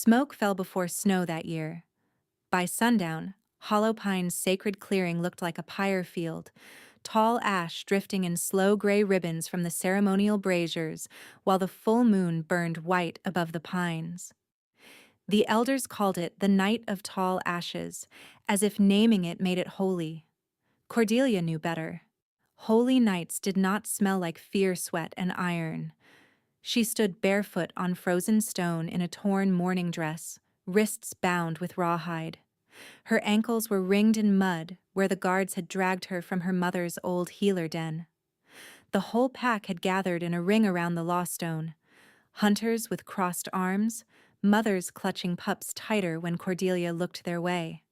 Smoke fell before snow that year. By sundown, Hollow Pine's sacred clearing looked like a pyre field, tall ash drifting in slow gray ribbons from the ceremonial braziers, while the full moon burned white above the pines. The elders called it the Night of Tall Ashes, as if naming it made it holy. Cordelia knew better. Holy nights did not smell like fear sweat and iron. She stood barefoot on frozen stone in a torn mourning dress, wrists bound with rawhide. Her ankles were ringed in mud where the guards had dragged her from her mother's old healer den. The whole pack had gathered in a ring around the lawstone. Hunters with crossed arms, mothers clutching pups tighter when Cordelia looked their way.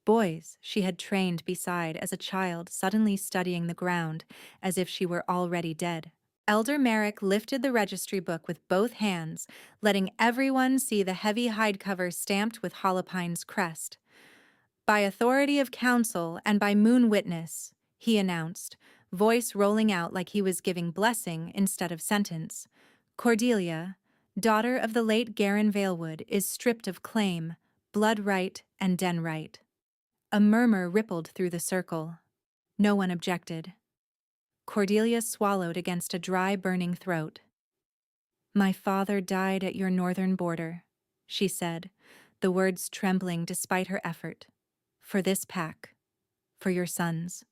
Boys she had trained beside as a child suddenly studying the ground as if she were already dead. Elder Merrick lifted the registry book with both hands, letting everyone see the heavy hide cover stamped with Holopine's crest. "By authority of council and by moon witness," he announced, voice rolling out like he was giving blessing instead of sentence, "Cordelia, daughter of the late Garin Valewood, is stripped of claim, blood right and den right." A murmur rippled through the circle. No one objected. Cordelia swallowed against a dry, burning throat. "My father died at your northern border," she said, the words trembling despite her effort. "For this pack. For your sons."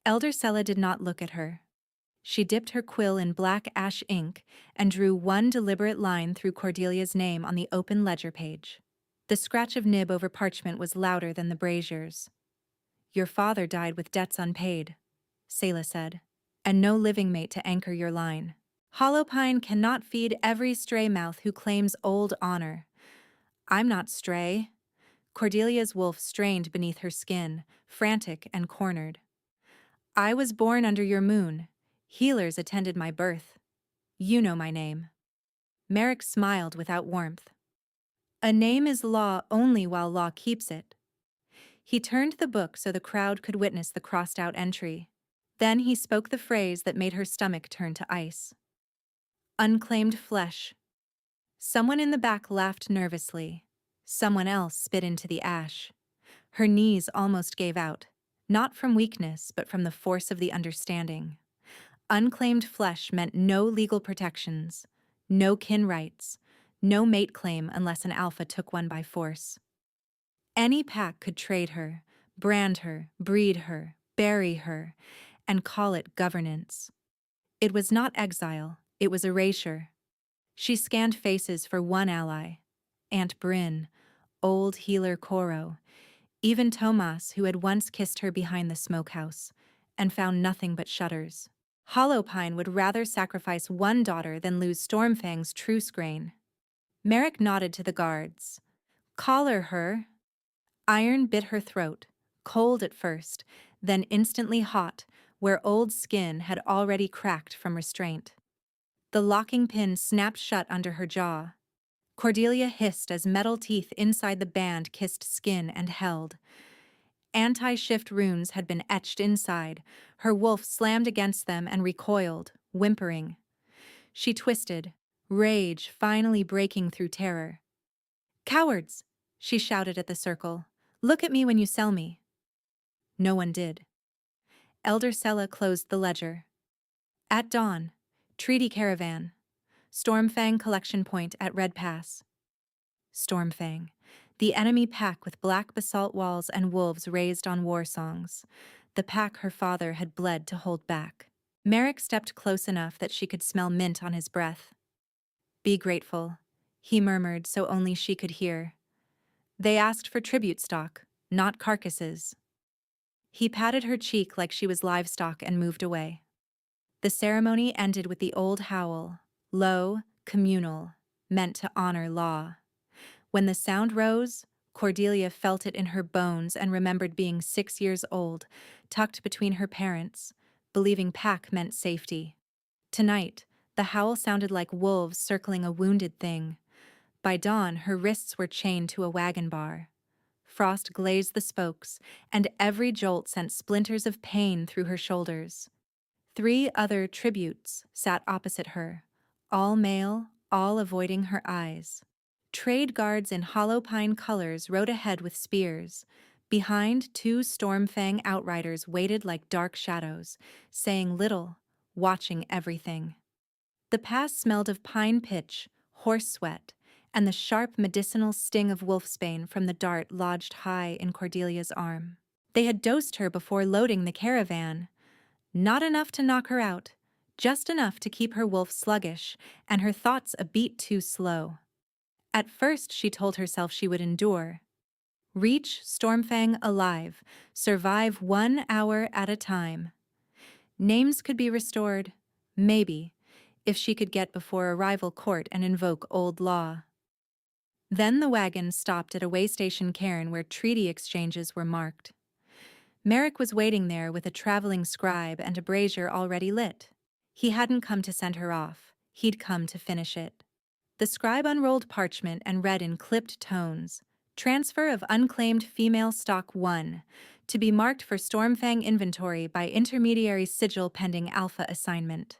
Elder Sella did not look at her. She dipped her quill in black ash ink and drew one deliberate line through Cordelia's name on the open ledger page. The scratch of nib over parchment was louder than the braziers. "Your father died with debts unpaid," Selah said, "and no living mate to anchor your line. Hollowpine cannot feed every stray mouth who claims old honor. I'm not stray." Cordelia's wolf strained beneath her skin, frantic and cornered. "I was born under your moon. Healers attended my birth. You know my name." Merrick smiled without warmth. "A name is law only while law keeps it." He turned the book so the crowd could witness the crossed-out entry. Then he spoke the phrase that made her stomach turn to ice. "Unclaimed flesh." Someone in the back laughed nervously. Someone else spit into the ash. Her knees almost gave out, not from weakness but from the force of the understanding. Unclaimed flesh meant no legal protections, no kin rights, no mate claim unless an alpha took one by force. Any pack could trade her, brand her, breed her, bury her, and call it governance. It was not exile, it was erasure. She scanned faces for one ally, Aunt Bryn, old healer Coro, even Tomas, who had once kissed her behind the smokehouse, and found nothing but shudders. Hollowpine would rather sacrifice one daughter than lose Stormfang's truce grain. Merrick nodded to the guards. "Collar her." Iron bit her throat, cold at first, then instantly hot, where old skin had already cracked from restraint. The locking pin snapped shut under her jaw. Cordelia hissed as metal teeth inside the band kissed skin and held. Anti-shift runes had been etched inside. Her wolf slammed against them and recoiled, whimpering. She twisted, rage finally breaking through terror. "Cowards!" she shouted at the circle. "Look at me when you sell me." No one did. Elder Sella closed the ledger. "At dawn, treaty caravan. Stormfang collection point at Red Pass." Stormfang, the enemy pack with black basalt walls and wolves raised on war songs. The pack her father had bled to hold back. Merrick stepped close enough that she could smell mint on his breath. "Be grateful," he murmured so only she could hear. "They asked for tribute stock, not carcasses." He patted her cheek like she was livestock and moved away. The ceremony ended with the old howl, low, communal, meant to honor law. When the sound rose, Cordelia felt it in her bones and remembered being 6 years old, tucked between her parents, believing pack meant safety. Tonight, the howl sounded like wolves circling a wounded thing. By dawn, her wrists were chained to a wagon bar. Frost glazed the spokes, and every jolt sent splinters of pain through her shoulders. 3 other tributes sat opposite her, all male, all avoiding her eyes. Trade guards in hollow pine colors rode ahead with spears. Behind, two Stormfang outriders waited like dark shadows, saying little, watching everything. The pass smelled of pine pitch, horse sweat, and the sharp medicinal sting of wolfsbane from the dart lodged high in Cordelia's arm. They had dosed her before loading the caravan. Not enough to knock her out, just enough to keep her wolf sluggish and her thoughts a beat too slow. At first she told herself she would endure. Reach Stormfang alive, survive 1 hour at a time. Names could be restored, maybe, if she could get before a rival court and invoke old law. Then the wagon stopped at a waystation cairn where treaty exchanges were marked. Merrick was waiting there with a traveling scribe and a brazier already lit. He hadn't come to send her off, he'd come to finish it. The scribe unrolled parchment and read in clipped tones, "Transfer of unclaimed female stock 1, to be marked for Stormfang inventory by intermediary sigil pending alpha assignment."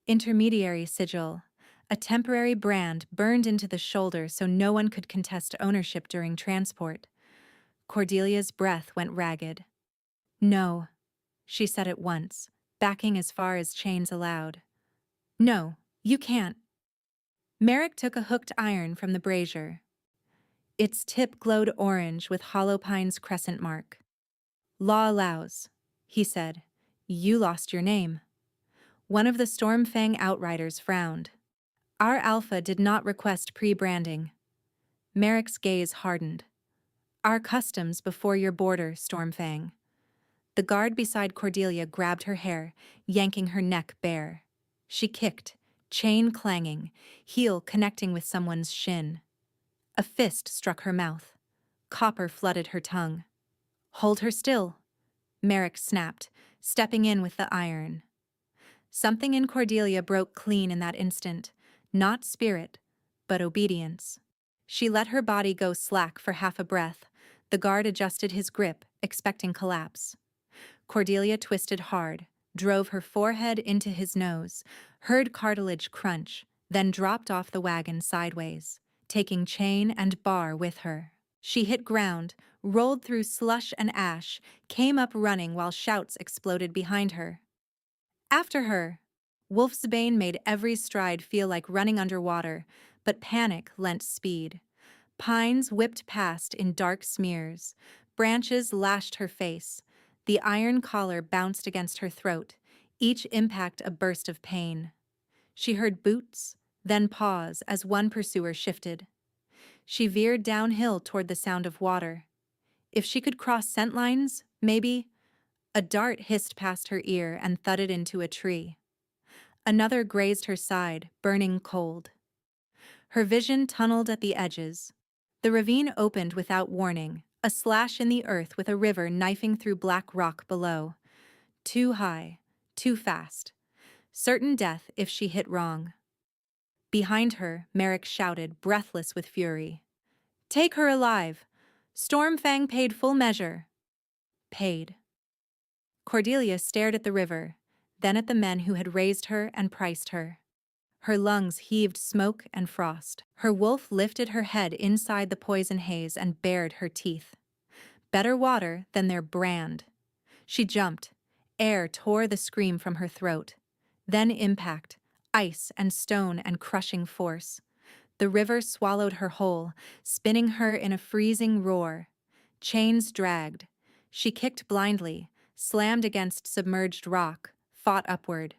Intermediary sigil, a temporary brand burned into the shoulder so no one could contest ownership during transport. Cordelia's breath went ragged. "No," she said at once, backing as far as chains allowed. "No, you can't." Merrick took a hooked iron from the brazier. Its tip glowed orange with hollow pine's crescent mark. "Law allows," he said. "You lost your name." One of the Stormfang outriders frowned. "Our alpha did not request pre-branding." Merrick's gaze hardened. "Our customs before your border, Stormfang." The guard beside Cordelia grabbed her hair, yanking her neck bare. She kicked, chain clanging, heel connecting with someone's shin. A fist struck her mouth. Copper flooded her tongue. "Hold her still," Merrick snapped, stepping in with the iron. Something in Cordelia broke clean in that instant, not spirit, but obedience. She let her body go slack for half a breath. The guard adjusted his grip, expecting collapse. Cordelia twisted hard, drove her forehead into his nose, heard cartilage crunch, then dropped off the wagon sideways, taking chain and bar with her. She hit ground, rolled through slush and ash, came up running while shouts exploded behind her. "After her!" Wolfsbane made every stride feel like running underwater, but panic lent speed. Pines whipped past in dark smears. Branches lashed her face. The iron collar bounced against her throat, each impact a burst of pain. She heard boots, then pause as one pursuer shifted. She veered downhill toward the sound of water. If she could cross scent lines, maybe. A dart hissed past her ear and thudded into a tree. Another grazed her side, burning cold. Her vision tunneled at the edges. The ravine opened without warning, a slash in the earth with a river knifing through black rock below. Too high, too fast. Certain death if she hit wrong. Behind her, Merrick shouted, breathless with fury. "Take her alive! Stormfang paid full measure." Paid. Cordelia stared at the river, then at the men who had raised her and priced her. Her lungs heaved smoke and frost. Her wolf lifted her head inside the poison haze and bared her teeth. Better water than their brand. She jumped. Air tore the scream from her throat. Then impact, ice and stone and crushing force. The river swallowed her whole, spinning her in a freezing roar. Chains dragged. She kicked blindly, slammed against submerged rock, fought upward.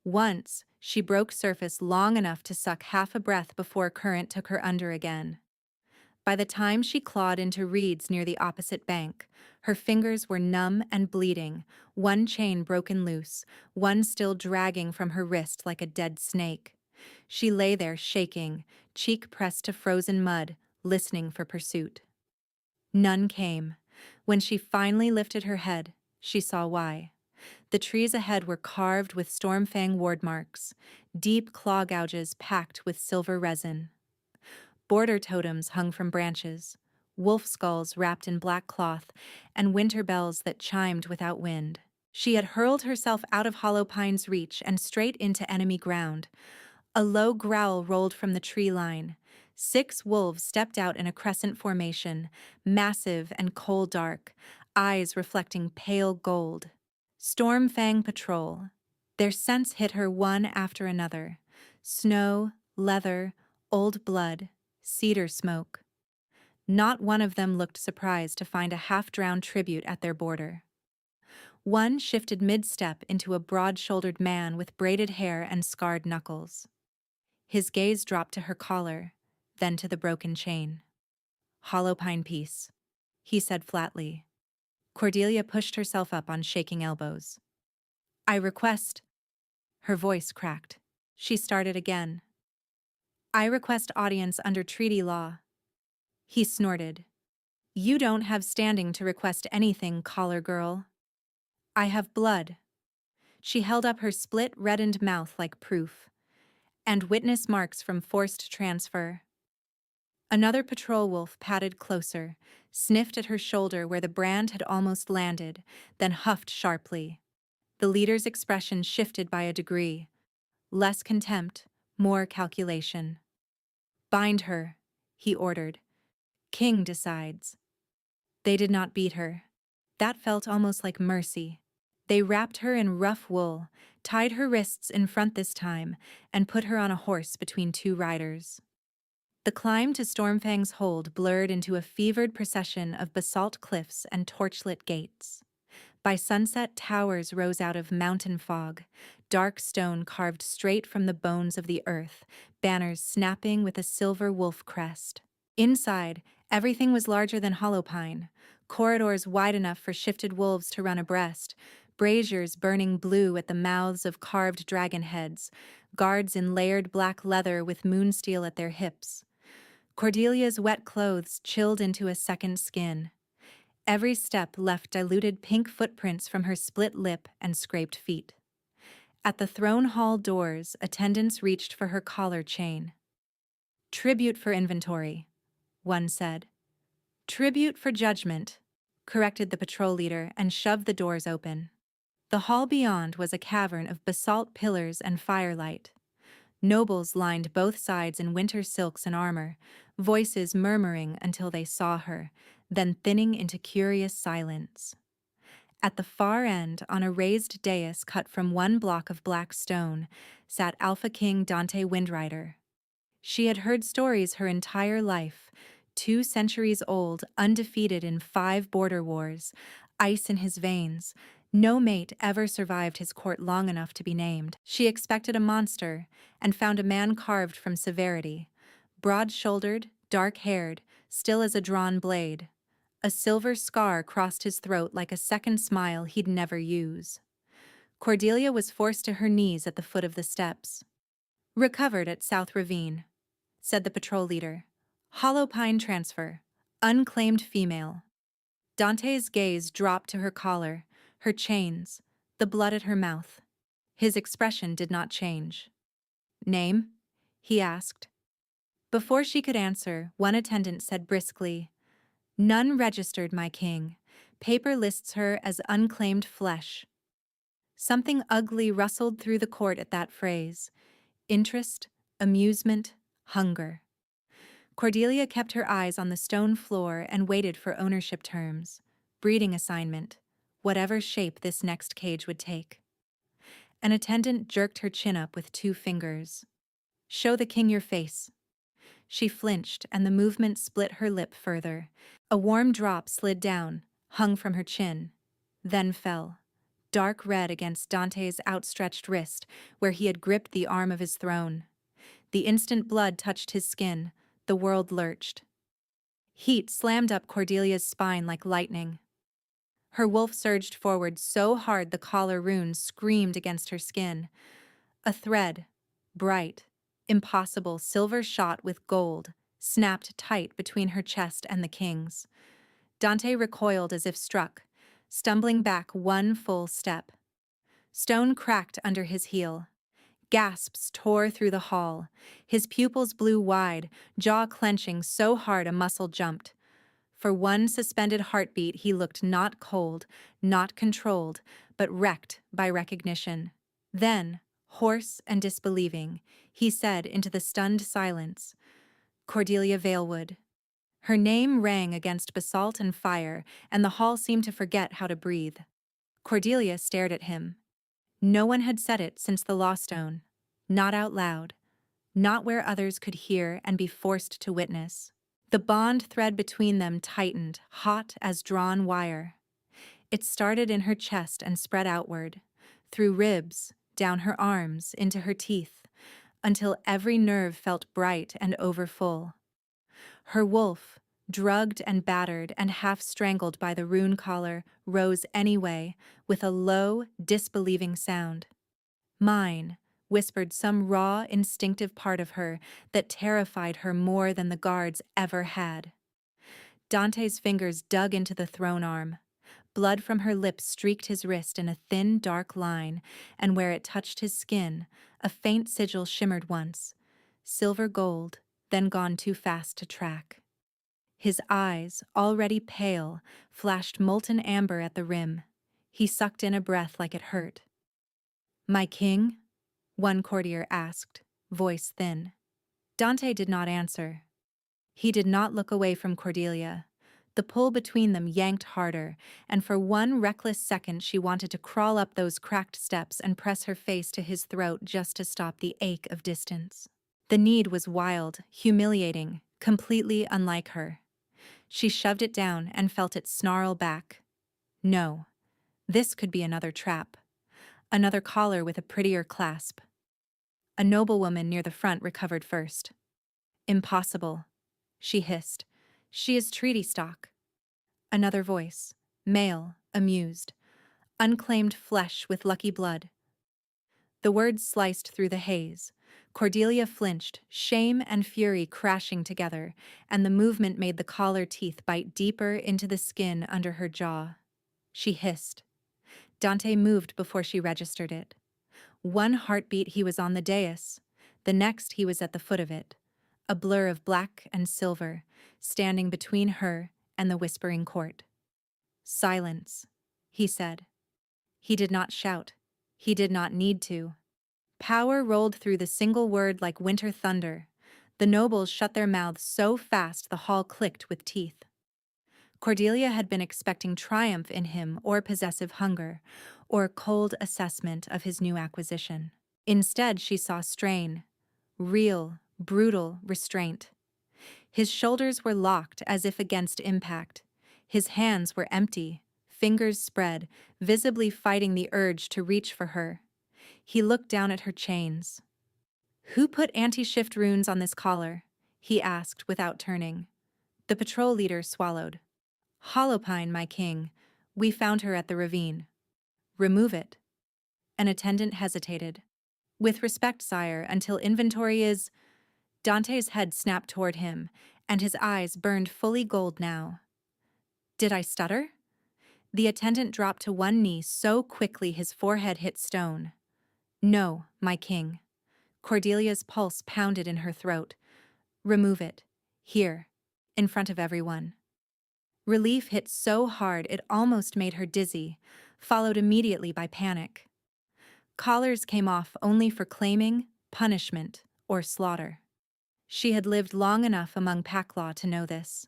Once, she broke surface long enough to suck half a breath before current took her under again. By the time she clawed into reeds near the opposite bank, her fingers were numb and bleeding, one chain broken loose, one still dragging from her wrist like a dead snake. She lay there shaking, cheek pressed to frozen mud, listening for pursuit. None came. When she finally lifted her head, she saw why. The trees ahead were carved with Stormfang ward marks, deep claw gouges packed with silver resin. Border totems hung from branches, wolf skulls wrapped in black cloth, and winter bells that chimed without wind. She had hurled herself out of Hollow Pine's reach and straight into enemy ground. A low growl rolled from the tree line. 6 wolves stepped out in a crescent formation, massive and coal-dark, eyes reflecting pale gold. Stormfang Patrol. Their scents hit her one after another. Snow, leather, old blood, cedar smoke. Not one of them looked surprised to find a half-drowned tribute at their border. One shifted mid-step into a broad-shouldered man with braided hair and scarred knuckles. His gaze dropped to her collar, then to the broken chain. "Hollow Pine Peace," he said flatly. Cordelia pushed herself up on shaking elbows. "I request—" Her voice cracked. She started again. "I request audience under treaty law." He snorted. "You don't have standing to request anything, collar girl." "I have blood." She held up her split, reddened mouth like proof. "And witness marks from forced transfer." Another patrol wolf padded closer, sniffed at her shoulder where the brand had almost landed, then huffed sharply. The leader's expression shifted by a degree. Less contempt, more calculation. "Bind her," he ordered. "King decides." They did not beat her. That felt almost like mercy. They wrapped her in rough wool, tied her wrists in front this time, and put her on a horse between 2 riders. The climb to Stormfang's hold blurred into a fevered procession of basalt cliffs and torchlit gates. By sunset, towers rose out of mountain fog, dark stone carved straight from the bones of the earth, banners snapping with a silver wolf crest. Inside, everything was larger than Hollow Pine, corridors wide enough for shifted wolves to run abreast, braziers burning blue at the mouths of carved dragon heads, guards in layered black leather with moonsteel at their hips. Cordelia's wet clothes chilled into a second skin. Every step left diluted pink footprints from her split lip and scraped feet. At the throne hall doors, attendants reached for her collar chain. "Tribute for inventory," one said. "Tribute for judgment," corrected the patrol leader and shoved the doors open. The hall beyond was a cavern of basalt pillars and firelight. Nobles lined both sides in winter silks and armor, voices murmuring until they saw her, then thinning into curious silence. At the far end, on a raised dais cut from one block of black stone, sat Alpha King Dante Windrider. She had heard stories her entire life, 2 centuries old, undefeated in 5 border wars, ice in his veins. No mate ever survived his court long enough to be named. She expected a monster, and found a man carved from severity, broad-shouldered, dark-haired, still as a drawn blade. A silver scar crossed his throat like a second smile he'd never use. Cordelia was forced to her knees at the foot of the steps. "Recovered at South Ravine," said the patrol leader. "Hollow Pine transfer. Unclaimed female." Dante's gaze dropped to her collar, her chains, the blood at her mouth. His expression did not change. "Name?" he asked. Before she could answer, one attendant said briskly, "None registered, my king. Paper lists her as unclaimed flesh." Something ugly rustled through the court at that phrase. Interest, amusement, hunger. Cordelia kept her eyes on the stone floor and waited for ownership terms, breeding assignment, whatever shape this next cage would take. An attendant jerked her chin up with 2 fingers. "Show the king your face." She flinched, and the movement split her lip further. A warm drop slid down, hung from her chin, then fell, dark red against Dante's outstretched wrist, where he had gripped the arm of his throne. The instant blood touched his skin, the world lurched. Heat slammed up Cordelia's spine like lightning. Her wolf surged forward so hard the collar runes screamed against her skin. A thread, bright, impossible, silver shot with gold, snapped tight between her chest and the king's. Dante recoiled as if struck, stumbling back 1 full step. Stone cracked under his heel. Gasps tore through the hall. His pupils blew wide, jaw clenching so hard a muscle jumped. For 1 suspended heartbeat, he looked not cold, not controlled, but wrecked by recognition. Then, hoarse and disbelieving, he said into the stunned silence, Cordelia Valewood. Her name rang against basalt and fire, and the hall seemed to forget how to breathe. Cordelia stared at him. No one had said it since the Law Stone. Not out loud. Not where others could hear and be forced to witness. The bond thread between them tightened, hot as drawn wire. It started in her chest and spread outward, through ribs, down her arms, into her teeth, until every nerve felt bright and overfull. Her wolf, drugged and battered and half strangled by the rune collar, rose anyway, with a low, disbelieving sound. Mine, whispered some raw, instinctive part of her that terrified her more than the guards ever had. Dante's fingers dug into the throne arm. Blood from her lips streaked his wrist in a thin, dark line, and where it touched his skin, a faint sigil shimmered once, silver gold, then gone too fast to track. His eyes, already pale, flashed molten amber at the rim. He sucked in a breath like it hurt. "My king?" one courtier asked, voice thin. Dante did not answer. He did not look away from Cordelia. The pull between them yanked harder, and for one reckless second she wanted to crawl up those cracked steps and press her face to his throat just to stop the ache of distance. The need was wild, humiliating, completely unlike her. She shoved it down and felt it snarl back. No, this could be another trap. Another collar with a prettier clasp. A noblewoman near the front recovered first. "Impossible," she hissed. "She is treaty stock." Another voice, male, amused. "Unclaimed flesh with lucky blood." The words sliced through the haze. Cordelia flinched, shame and fury crashing together, and the movement made the collar teeth bite deeper into the skin under her jaw. She hissed. Dante moved before she registered it. One heartbeat he was on the dais. The next he was at the foot of it, a blur of black and silver, standing between her and the whispering court. "Silence," he said. He did not shout. He did not need to. Power rolled through the single word like winter thunder. The nobles shut their mouths so fast the hall clicked with teeth. Cordelia had been expecting triumph in him or possessive hunger, or cold assessment of his new acquisition. Instead, she saw strain, real, brutal restraint. His shoulders were locked as if against impact. His hands were empty, fingers spread, visibly fighting the urge to reach for her. He looked down at her chains. "Who put anti-shift runes on this collar?" he asked without turning. The patrol leader swallowed. "Holopine, my king. We found her at the ravine." "Remove it." An attendant hesitated. "With respect, sire, until inventory is—" Dante's head snapped toward him, and his eyes burned fully gold now. "Did I stutter?" The attendant dropped to one knee so quickly his forehead hit stone. "No, my king." Cordelia's pulse pounded in her throat. "Remove it. Here. In front of everyone." Relief hit so hard it almost made her dizzy, followed immediately by panic. Collars came off only for claiming, punishment, or slaughter. She had lived long enough among pack law to know this.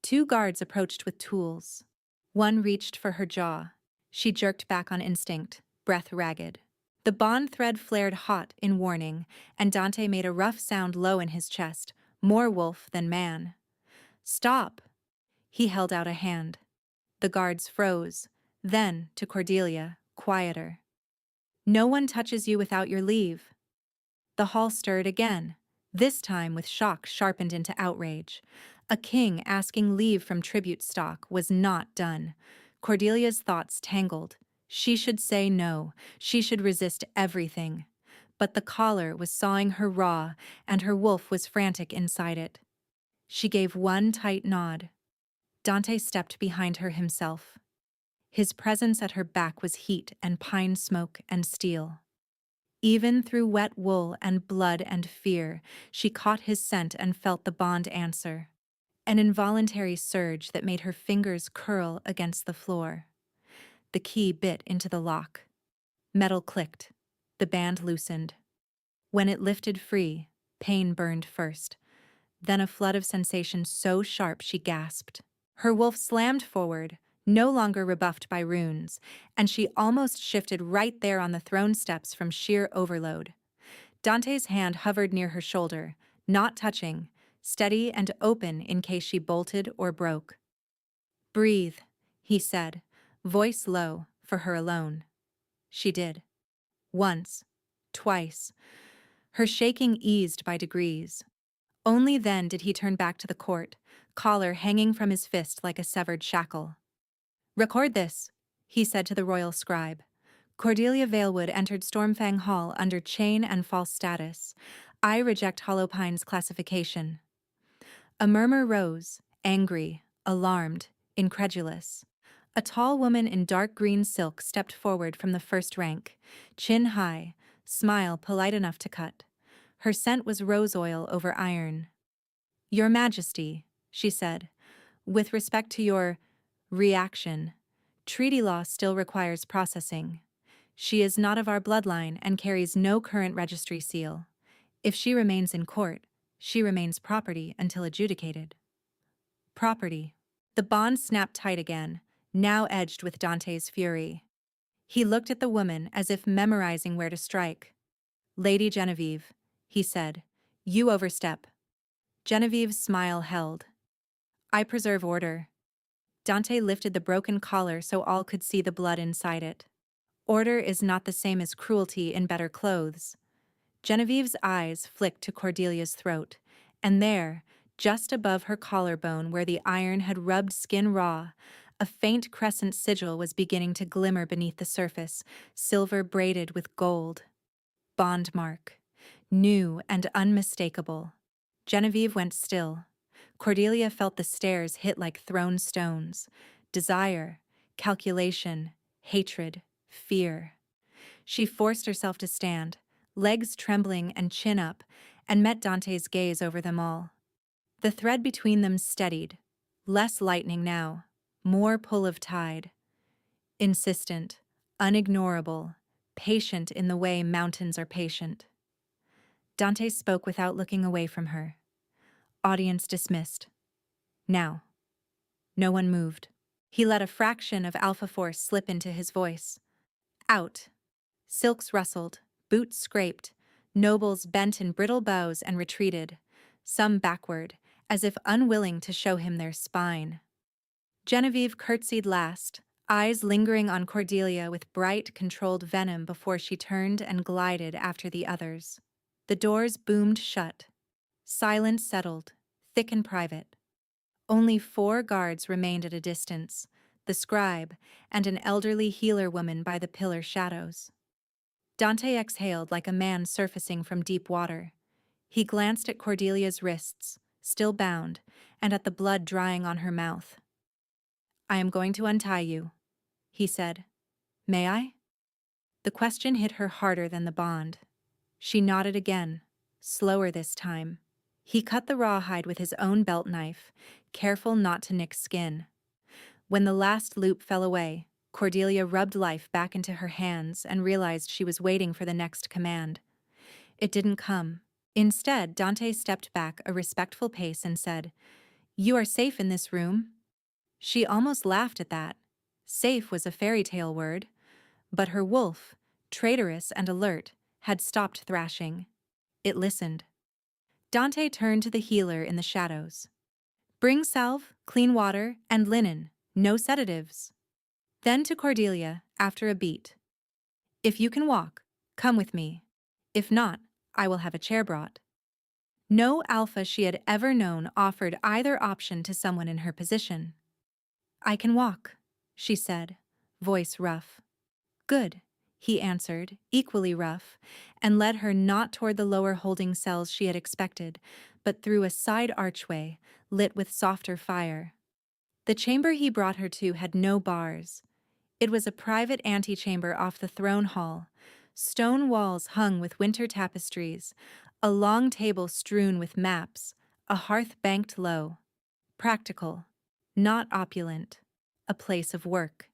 Two guards approached with tools. One reached for her jaw. She jerked back on instinct, breath ragged. The bond thread flared hot in warning, and Dante made a rough sound low in his chest, more wolf than man. "Stop!" He held out a hand. The guards froze, then, to Cordelia, quieter. "No one touches you without your leave." The hall stirred again, this time with shock sharpened into outrage. A king asking leave from tribute stock was not done. Cordelia's thoughts tangled. She should say no. She should resist everything. But the collar was sawing her raw, and her wolf was frantic inside it. She gave one tight nod. Dante stepped behind her himself. His presence at her back was heat and pine smoke and steel. Even through wet wool and blood and fear, she caught his scent and felt the bond answer. An involuntary surge that made her fingers curl against the floor. The key bit into the lock. Metal clicked. The band loosened. When it lifted free, pain burned first. then a flood of sensation so sharp she gasped. Her wolf slammed forward, no longer rebuffed by runes, and she almost shifted right there on the throne steps from sheer overload. Dante's hand hovered near her shoulder, not touching, steady and open in case she bolted or broke. "Breathe," he said, voice low, for her alone. She did. Once. Twice. Her shaking eased by degrees. Only then did he turn back to the court, collar hanging from his fist like a severed shackle. "Record this," he said to the royal scribe. Cordelia Valewood entered Stormfang Hall under chain and false status. I reject Hollowpine's classification. A murmur rose, angry, alarmed, incredulous. A tall woman in dark green silk stepped forward from the first rank, chin high, smile polite enough to cut. Her scent was rose oil over iron. "Your Majesty," she said, "with respect to your reaction, treaty law still requires processing. She is not of our bloodline and carries no current registry seal. If she remains in court, she remains property until adjudicated." Property. The bond snapped tight again, now edged with Dante's fury. He looked at the woman as if memorizing where to strike. "Lady Genevieve," he said, "you overstep." Genevieve's smile held. "I preserve order." Dante lifted the broken collar so all could see the blood inside it. "Order is not the same as cruelty in better clothes." Genevieve's eyes flicked to Cordelia's throat, and there, just above her collarbone where the iron had rubbed skin raw, a faint crescent sigil was beginning to glimmer beneath the surface, silver braided with gold. Bond mark. New and unmistakable. Genevieve went still. Cordelia felt the stares hit like thrown stones. Desire, calculation, hatred, fear. She forced herself to stand, legs trembling and chin up, and met Dante's gaze over them all. The thread between them steadied, less lightning now, more pull of tide. Insistent, unignorable, patient in the way mountains are patient. Dante spoke without looking away from her. Audience dismissed. Now. No one moved. He let a fraction of alpha force slip into his voice. Out. Silks rustled, boots scraped, nobles bent in brittle bows and retreated, some backward, as if unwilling to show him their spine. Genevieve curtsied last, eyes lingering on Cordelia with bright, controlled venom before she turned and glided after the others. The doors boomed shut. Silence settled, thick and private. Only 4 guards remained at a distance, the scribe and an elderly healer woman by the pillar shadows. Dante exhaled like a man surfacing from deep water. He glanced at Cordelia's wrists, still bound, and at the blood drying on her mouth. "I am going to untie you," he said. "May I?" The question hit her harder than the bond. She nodded again, slower this time. He cut the rawhide with his own belt knife, careful not to nick skin. When the last loop fell away, Cordelia rubbed life back into her hands and realized she was waiting for the next command. It didn't come. Instead, Dante stepped back a respectful pace and said, "You are safe in this room." She almost laughed at that. Safe was a fairy tale word. But her wolf, traitorous and alert, had stopped thrashing. It listened. Dante turned to the healer in the shadows. "Bring salve, clean water, and linen. No sedatives." Then to Cordelia, after a beat. "If you can walk, come with me. If not, I will have a chair brought." No alpha she had ever known offered either option to someone in her position. "I can walk," she said, voice rough. "Good," he answered, equally rough, and led her not toward the lower holding cells she had expected, but through a side archway, lit with softer fire. The chamber he brought her to had no bars. It was a private antechamber off the throne hall, stone walls hung with winter tapestries, a long table strewn with maps, a hearth banked low. Practical, not opulent, a place of work.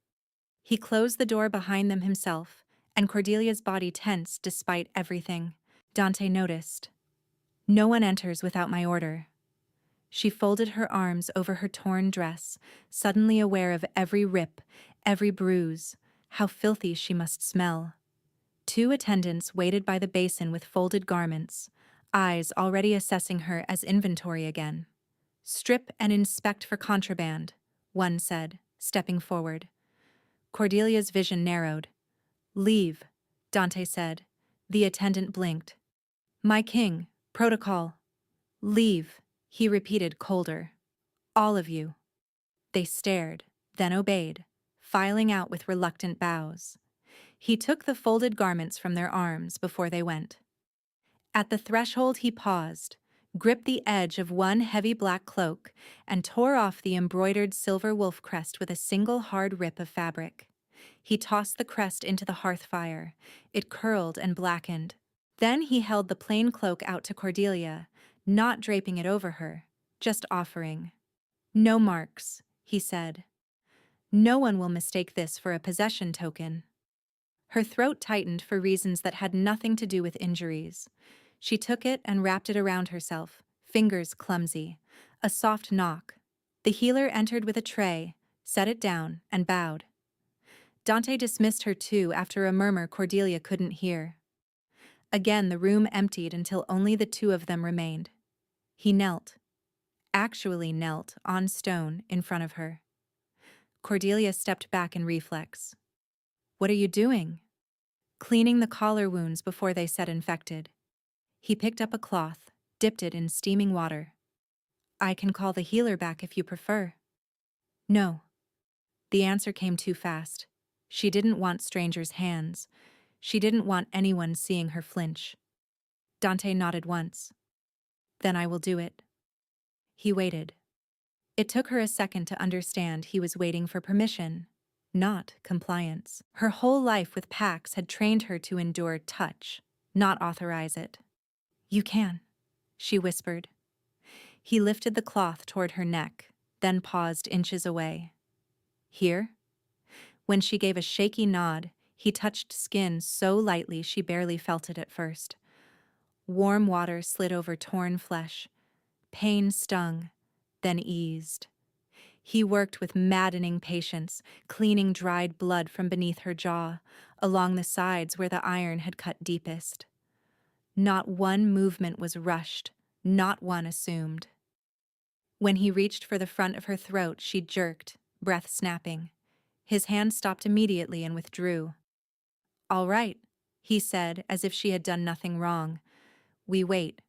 He closed the door behind them himself, and Cordelia's body tensed despite everything. Dante noticed. "No one enters without my order." She folded her arms over her torn dress, suddenly aware of every rip, every bruise. How filthy she must smell. Two attendants waited by the basin with folded garments, eyes already assessing her as inventory again. "Strip and inspect for contraband," one said, stepping forward. Cordelia's vision narrowed. "Leave," Dante said. The attendant blinked. "My king, protocol." "Leave," he repeated colder. "All of you." They stared, then obeyed, filing out with reluctant bows. He took the folded garments from their arms before they went. At the threshold he paused, gripped the edge of one heavy black cloak, and tore off the embroidered silver wolf crest with a single hard rip of fabric. He tossed the crest into the hearth fire. It curled and blackened. Then he held the plain cloak out to Cordelia, not draping it over her, just offering. "No marks," he said. "No one will mistake this for a possession token." Her throat tightened for reasons that had nothing to do with injuries. She took it and wrapped it around herself, fingers clumsy. A soft knock. The healer entered with a tray, set it down, and bowed. Dante dismissed her too after a murmur Cordelia couldn't hear. Again the room emptied until only the two of them remained. He knelt. Actually knelt, on stone, in front of her. Cordelia stepped back in reflex. "What are you doing?" "Cleaning the collar wounds before they set infected." He picked up a cloth, dipped it in steaming water. "I can call the healer back if you prefer." "No." The answer came too fast. She didn't want strangers' hands. She didn't want anyone seeing her flinch. Dante nodded once. "Then I will do it." He waited. It took her a second to understand he was waiting for permission, not compliance. Her whole life with Pax had trained her to endure touch, not authorize it. "You can," she whispered. He lifted the cloth toward her neck, then paused inches away. "Here?" When she gave a shaky nod, he touched skin so lightly she barely felt it at first. Warm water slid over torn flesh. Pain stung, then eased. He worked with maddening patience, cleaning dried blood from beneath her jaw, along the sides where the iron had cut deepest. Not one movement was rushed, not one assumed. When he reached for the front of her throat, she jerked, breath snapping. His hand stopped immediately and withdrew. "All right," he said, as if she had done nothing wrong. "We wait."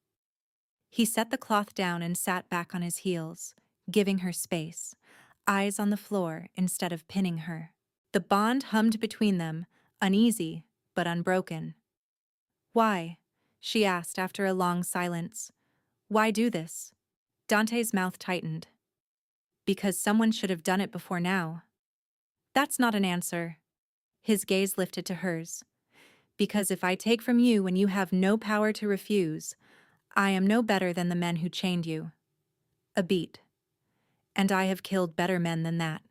He set the cloth down and sat back on his heels, giving her space, eyes on the floor instead of pinning her. The bond hummed between them, uneasy but unbroken. "Why?" she asked after a long silence. "Why do this?" Dante's mouth tightened. "Because someone should have done it before now." "That's not an answer." His gaze lifted to hers. "Because if I take from you when you have no power to refuse, I am no better than the men who chained you." A beat. "And I have killed better men than that."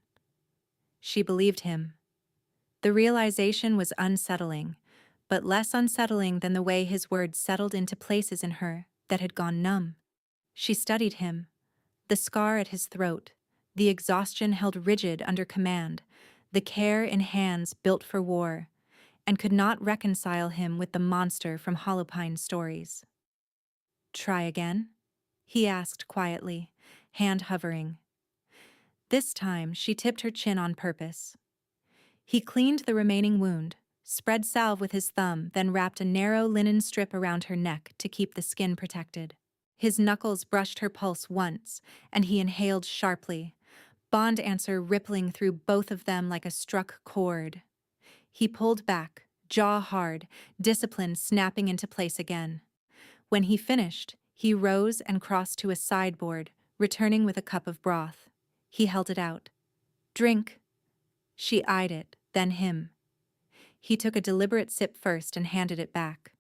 She believed him. The realization was unsettling, but less unsettling than the way his words settled into places in her that had gone numb. She studied him, the scar at his throat, the exhaustion held rigid under command, the care in hands built for war, and could not reconcile him with the monster from Holopine stories. "Try again?" he asked quietly, hand hovering. This time she tipped her chin on purpose. He cleaned the remaining wound, spread salve with his thumb, then wrapped a narrow linen strip around her neck to keep the skin protected. His knuckles brushed her pulse once, and he inhaled sharply, bond answer rippling through both of them like a struck chord. He pulled back, jaw hard, discipline snapping into place again. When he finished, he rose and crossed to a sideboard, returning with a cup of broth. He held it out. "Drink." She eyed it, then him. He took a deliberate sip first and handed it back.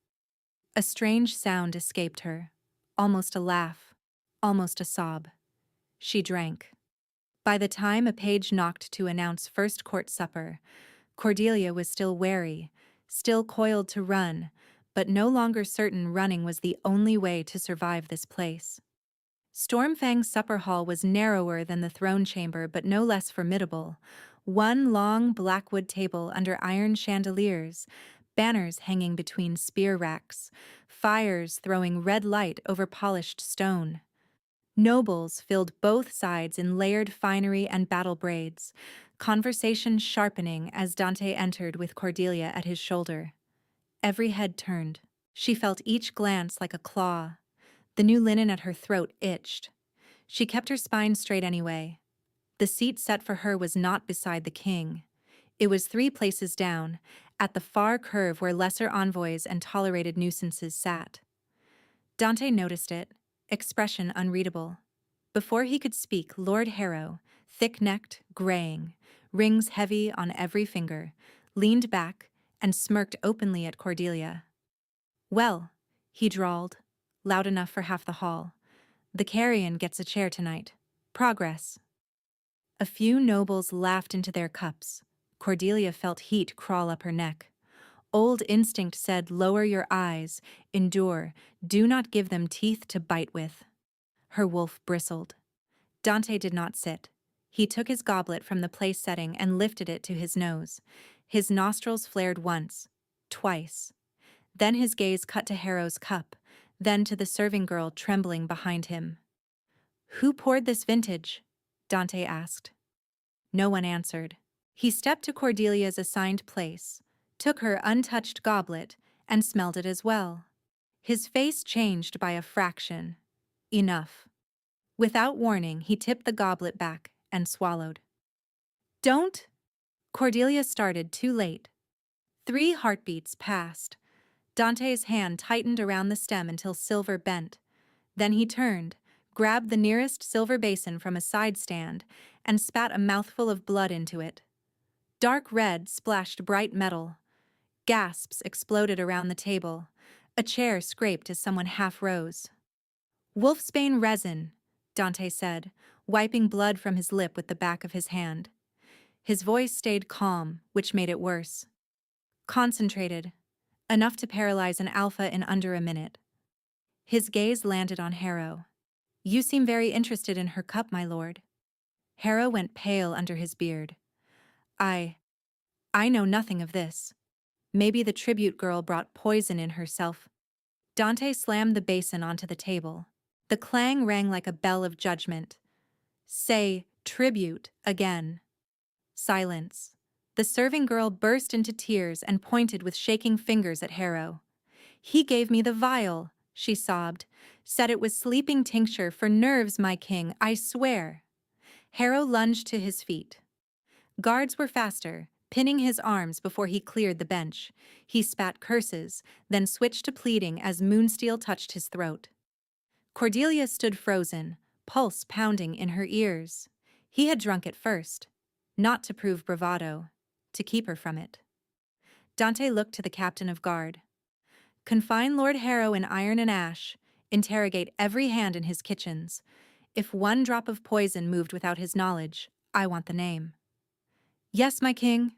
A strange sound escaped her, almost a laugh, almost a sob. She drank. By the time a page knocked to announce first court supper, Cordelia was still wary, still coiled to run, but no longer certain running was the only way to survive this place. Stormfang's supper hall was narrower than the throne chamber but no less formidable. One long blackwood table under iron chandeliers, banners hanging between spear racks, fires throwing red light over polished stone. Nobles filled both sides in layered finery and battle braids, conversation sharpening as Dante entered with Cordelia at his shoulder. Every head turned. She felt each glance like a claw. The new linen at her throat itched. She kept her spine straight anyway. The seat set for her was not beside the king. It was 3 places down, at the far curve where lesser envoys and tolerated nuisances sat. Dante noticed it, expression unreadable. Before he could speak, Lord Harrow, thick-necked, graying, rings heavy on every finger, leaned back and smirked openly at Cordelia. "Well," he drawled, loud enough for half the hall, "the carrion gets a chair tonight. Progress." A few nobles laughed into their cups. Cordelia felt heat crawl up her neck. Old instinct said, "Lower your eyes, endure, do not give them teeth to bite with." Her wolf bristled. Dante did not sit. He took his goblet from the place setting and lifted it to his nose. His nostrils flared once, twice. Then his gaze cut to Harrow's cup, then to the serving girl trembling behind him. "Who poured this vintage?" Dante asked. No one answered. He stepped to Cordelia's assigned place, took her untouched goblet, and smelled it as well. His face changed by a fraction. Enough. Without warning, he tipped the goblet back and swallowed. "Don't!" Cordelia started too late. 3 heartbeats passed. Dante's hand tightened around the stem until silver bent. Then he turned, grabbed the nearest silver basin from a side stand, and spat a mouthful of blood into it. Dark red splashed bright metal. Gasps exploded around the table. A chair scraped as someone half rose. "Wolfsbane resin," Dante said, wiping blood from his lip with the back of his hand. His voice stayed calm, which made it worse. Concentrated, enough to paralyze an alpha in under a minute. His gaze landed on Harrow. "You seem very interested in her cup, my lord." Harrow went pale under his beard. I know nothing of this. Maybe the tribute girl brought poison in herself." Dante slammed the basin onto the table. The clang rang like a bell of judgment. "Say, tribute, again." Silence. The serving girl burst into tears and pointed with shaking fingers at Harrow. "He gave me the vial," she sobbed. "Said it was sleeping tincture for nerves, my king, I swear." Harrow lunged to his feet. Guards were faster, pinning his arms before he cleared the bench. He spat curses, then switched to pleading as moonsteel touched his throat. Cordelia stood frozen, pulse pounding in her ears. He had drunk it first, not to prove bravado, to keep her from it. Dante looked to the captain of guard. "Confine Lord Harrow in iron and ash, interrogate every hand in his kitchens. If one drop of poison moved without his knowledge, I want the name." "Yes, my king."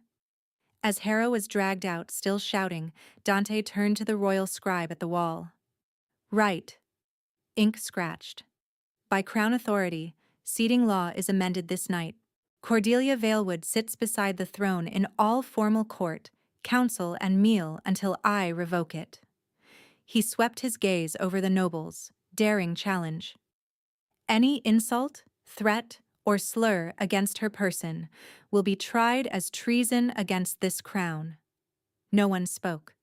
As Harrow was dragged out, still shouting, Dante turned to the royal scribe at the wall. "Right." Ink scratched. "By crown authority, seating law is amended this night. Cordelia Valewood sits beside the throne in all formal court, council, and meal until I revoke it." He swept his gaze over the nobles, daring challenge. "Any insult, threat, or slur against her person will be tried as treason against this crown." No one spoke.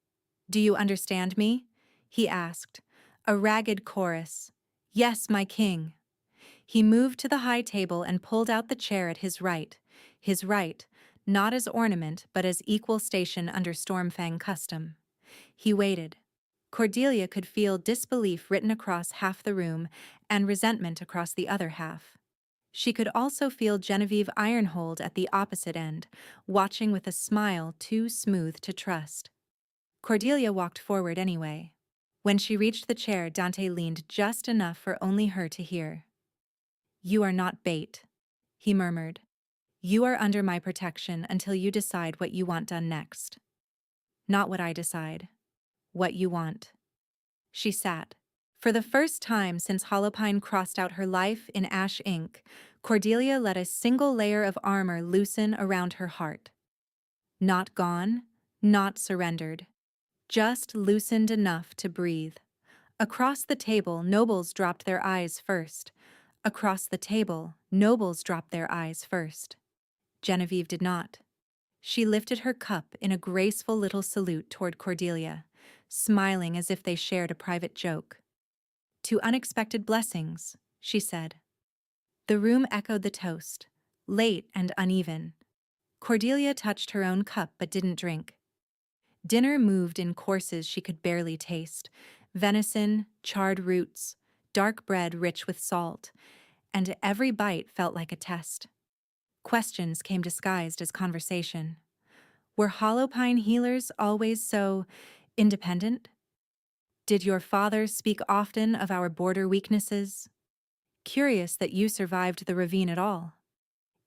"Do you understand me?" he asked. A ragged chorus. "Yes, my king." He moved to the high table and pulled out the chair at his right, not as ornament but as equal station under Stormfang custom. He waited. Cordelia could feel disbelief written across half the room and resentment across the other half. She could also feel Genevieve Ironhold at the opposite end, watching with a smile too smooth to trust. Cordelia walked forward anyway. When she reached the chair, Dante leaned just enough for only her to hear. "You are not bait," he murmured. "You are under my protection until you decide what you want done next." "Not what I decide. What you want." She sat, For the first time since Holopine crossed out her life in ash ink, Cordelia let a single layer of armor loosen around her heart. Not gone, not surrendered, just loosened enough to breathe. Across the table, nobles dropped their eyes first. Across the table, nobles dropped their eyes first. Genevieve did not. She lifted her cup in a graceful little salute toward Cordelia, smiling as if they shared a private joke. "To unexpected blessings," she said. The room echoed the toast, late and uneven. Cordelia touched her own cup but didn't drink. Dinner moved in courses she could barely taste: venison, charred roots, dark bread rich with salt, and every bite felt like a test. Questions came disguised as conversation. Were Holopine healers always so independent? Did your father speak often of our border weaknesses? Curious that you survived the ravine at all.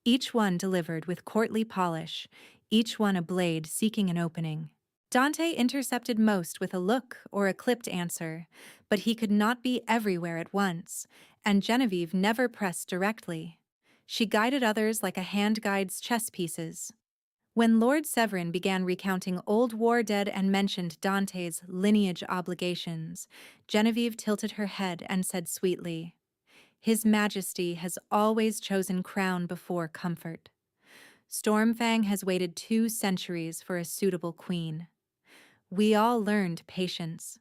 Each one delivered with courtly polish, each one a blade seeking an opening. Dante intercepted most with a look or a clipped answer, but he could not be everywhere at once, and Genevieve never pressed directly. She guided others like a hand guides chess pieces. When Lord Severin began recounting old war dead and mentioned Dante's lineage obligations, Genevieve tilted her head and said sweetly, "His Majesty has always chosen crown before comfort. Stormfang has waited 2 centuries for a suitable queen. We all learned patience."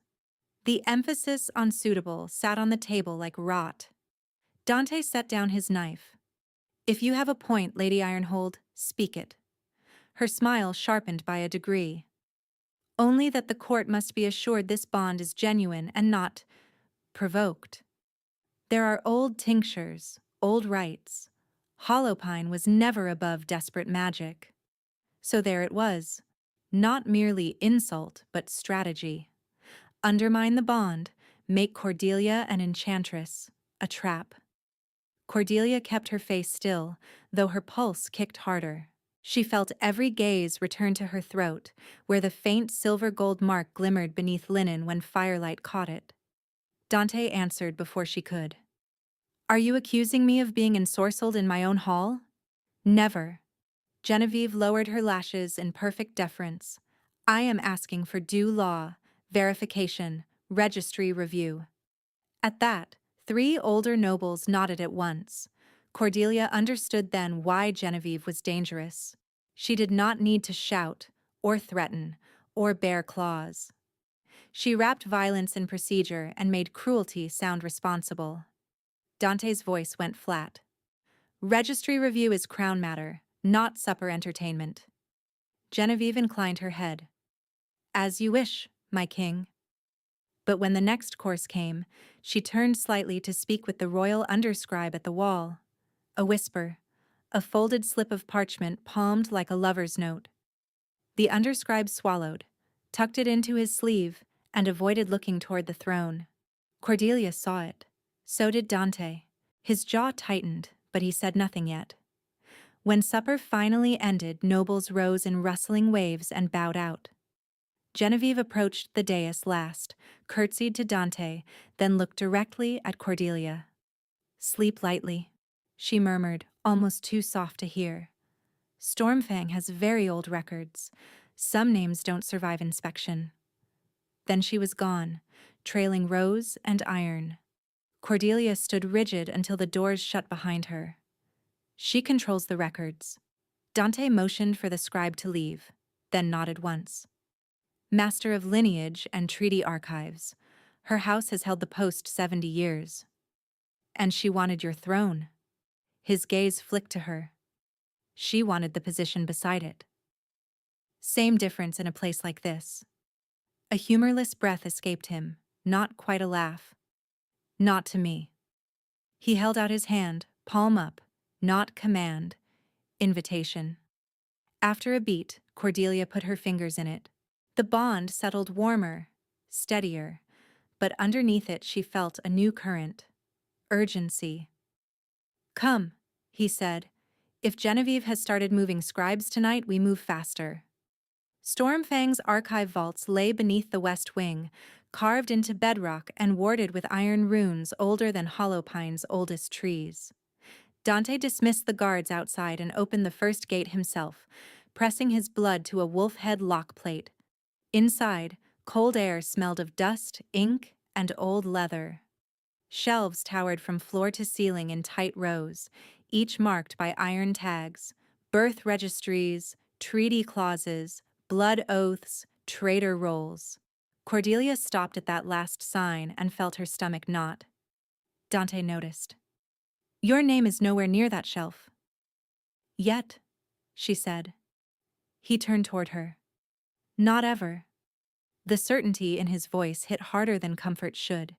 The emphasis on suitable sat on the table like rot. Dante set down his knife. "If you have a point, Lady Ironhold, speak it." Her smile sharpened by a degree. "Only that the court must be assured this bond is genuine and not provoked. There are old tinctures, old rites. Holopine was never above desperate magic. So there it was. Not merely insult, but strategy. Undermine the bond, make Cordelia an enchantress, a trap." Cordelia kept her face still, though her pulse kicked harder. She felt every gaze return to her throat, where the faint silver-gold mark glimmered beneath linen when firelight caught it. Dante answered before she could. "Are you accusing me of being ensorcelled in my own hall?" "Never." Genevieve lowered her lashes in perfect deference. "I am asking for due law, verification, registry review." At that, 3 older nobles nodded at once. Cordelia understood then why Genevieve was dangerous. She did not need to shout, or threaten, or bare claws. She wrapped violence in procedure and made cruelty sound responsible. Dante's voice went flat. "Registry review is crown matter, not supper entertainment." Genevieve inclined her head. "As you wish, my king." But when the next course came, she turned slightly to speak with the royal underscribe at the wall. A whisper, a folded slip of parchment palmed like a lover's note. The underscribe swallowed, tucked it into his sleeve, and avoided looking toward the throne. Cordelia saw it. So did Dante. His jaw tightened, but he said nothing yet. When supper finally ended, nobles rose in rustling waves and bowed out. Genevieve approached the dais last, curtsied to Dante, then looked directly at Cordelia. "Sleep lightly," she murmured, almost too soft to hear. "Stormfang has very old records. Some names don't survive inspection." Then she was gone, trailing rose and iron. Cordelia stood rigid until the doors shut behind her. "She controls the records." Dante motioned for the scribe to leave, then nodded once. "Master of lineage and treaty archives. Her house has held the post 70 years. And she wanted your throne." His gaze flicked to her. She wanted the position beside it. Same difference in a place like this. A humorless breath escaped him, not quite a laugh. "Not to me." He held out his hand, palm up, not command, invitation. After a beat, Cordelia put her fingers in it. The bond settled warmer, steadier, but underneath it she felt a new current. Urgency. "Come," he said. "If Genevieve has started moving scribes tonight, we move faster." Stormfang's archive vaults lay beneath the west wing, carved into bedrock and warded with iron runes older than Holopine's oldest trees. Dante dismissed the guards outside and opened the first gate himself, pressing his blood to a wolf head lock plate. Inside, cold air smelled of dust, ink, and old leather. Shelves towered from floor to ceiling in tight rows, each marked by iron tags, birth registries, treaty clauses, blood oaths, traitor rolls. Cordelia stopped at that last sign and felt her stomach knot. Dante noticed. "Your name is nowhere near that shelf." "Yet," she said. He turned toward her. "Not ever." The certainty in his voice hit harder than comfort should.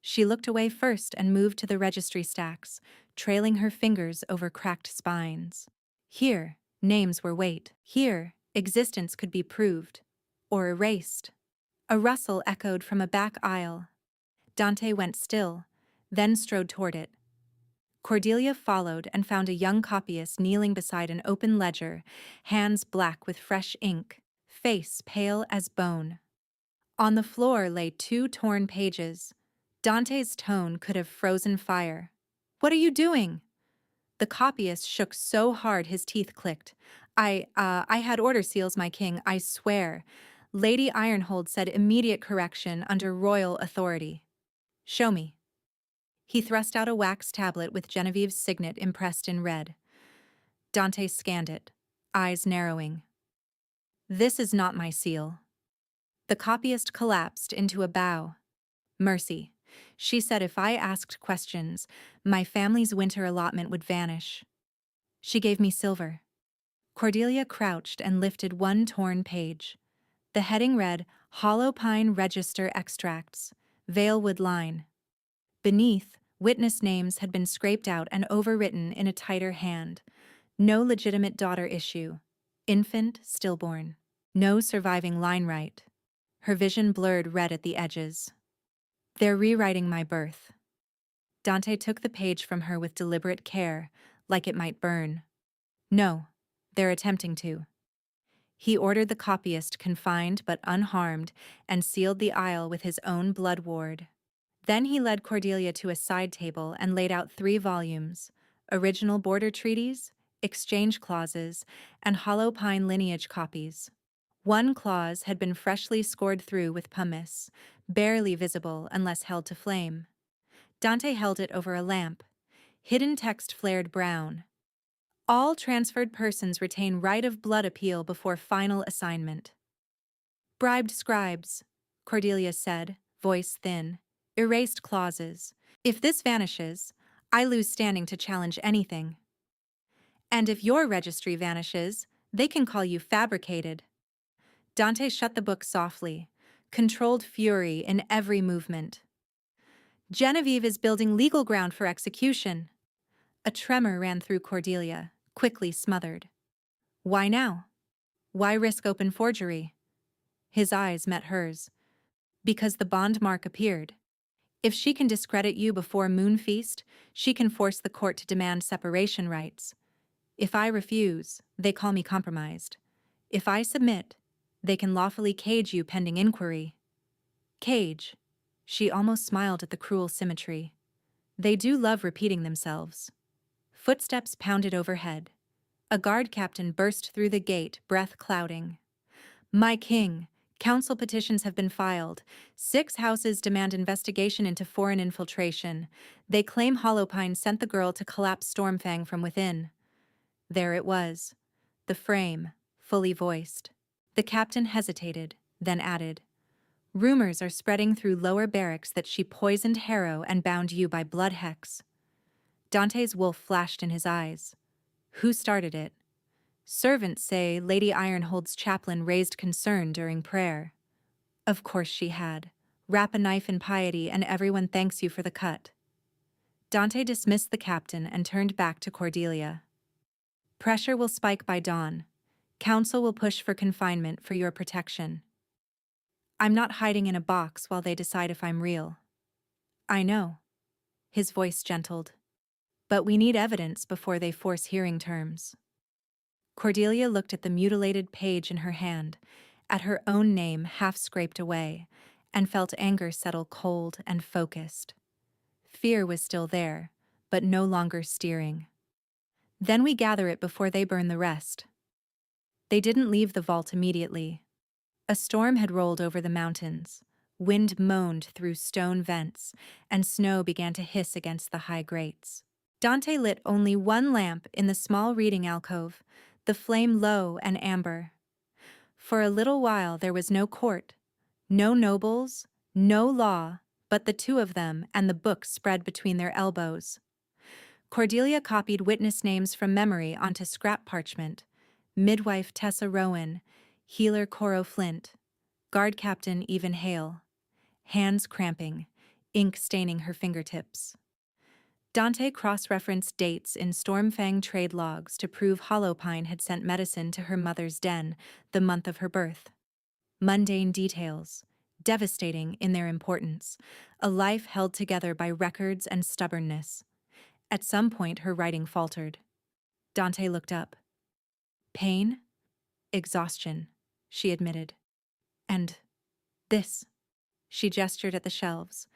She looked away first and moved to the registry stacks, trailing her fingers over cracked spines. Here, names were weight. Here, existence could be proved. Or erased. A rustle echoed from a back aisle. Dante went still, then strode toward it. Cordelia followed and found a young copyist kneeling beside an open ledger, hands black with fresh ink, face pale as bone. On the floor lay 2 torn pages. Dante's tone could have frozen fire. "What are you doing?" The copyist shook so hard his teeth clicked. I had order seals, my king, I swear. Lady Ironhold said immediate correction under royal authority." "Show me." He thrust out a wax tablet with Genevieve's signet impressed in red. Dante scanned it, eyes narrowing. "This is not my seal." The copyist collapsed into a bow. "Mercy." She said if I asked questions, my family's winter allotment would vanish. She gave me silver. Cordelia crouched and lifted one torn page. The heading read, Hollow-Pine Register Extracts, Valewood Line. Beneath, witness names had been scraped out and overwritten in a tighter hand. No legitimate daughter issue. Infant, stillborn. No surviving line right. Her vision blurred red at the edges. "They're rewriting my birth." Dante took the page from her with deliberate care, like it might burn. "No, they're attempting to." He ordered the copyist confined but unharmed and sealed the aisle with his own blood ward. Then he led Cordelia to a side table and laid out 3 volumes, original border treaties, exchange clauses, and Hollow-Pine lineage copies. One clause had been freshly scored through with pumice, barely visible unless held to flame. Dante held it over a lamp. Hidden text flared brown. "All transferred persons retain right of blood appeal before final assignment." "Bribed scribes," Cordelia said, voice thin. "Erased clauses. If this vanishes, I lose standing to challenge anything. And if your registry vanishes, they can call you fabricated." Dante shut the book softly, controlled fury in every movement. "Genevieve is building legal ground for execution." A tremor ran through Cordelia, quickly smothered. "Why now? Why risk open forgery?" His eyes met hers. "Because the bond mark appeared. If she can discredit you before Moon Feast, she can force the court to demand separation rights. If I refuse, they call me compromised. If I submit, they can lawfully cage you pending inquiry." "Cage." She almost smiled at the cruel symmetry. "They do love repeating themselves." Footsteps pounded overhead. A guard captain burst through the gate, breath clouding. "My king, council petitions have been filed. 6 houses demand investigation into foreign infiltration. They claim Hollow-Pine sent the girl to collapse Stormfang from within." There it was. The frame, fully voiced. The captain hesitated, then added, "Rumors are spreading through lower barracks that she poisoned Harrow and bound you by blood hex." Dante's wolf flashed in his eyes. "Who started it?" "Servants say Lady Ironhold's chaplain raised concern during prayer." "Of course she had. Wrap a knife in piety and everyone thanks you for the cut." Dante dismissed the captain and turned back to Cordelia. "Pressure will spike by dawn. Council will push for confinement for your protection. I'm not hiding in a box while they decide if I'm real." "I know." His voice gentled. "But we need evidence before they force hearing terms." Cordelia looked at the mutilated page in her hand, at her own name half scraped away, and felt anger settle cold and focused. Fear was still there, but no longer steering. Then we gather it before they burn the rest. They didn't leave the vault immediately. A storm had rolled over the mountains. Wind moaned through stone vents, and snow began to hiss against the high grates. Dante lit only one lamp in the small reading alcove, the flame low and amber. For a little while there was no court, no nobles, no law, but the two of them and the book spread between their elbows. Cordelia copied witness names from memory onto scrap parchment: midwife Tessa Rowan, healer Coro Flint, guard captain Even Hale. Hands cramping, ink staining her fingertips. Dante cross-referenced dates in Stormfang trade logs to prove Hollowpine had sent medicine to her mother's den the month of her birth. Mundane details, devastating in their importance, a life held together by records and stubbornness. At some point her writing faltered. Dante looked up. Pain? Exhaustion, she admitted. And this. She gestured at the shelves.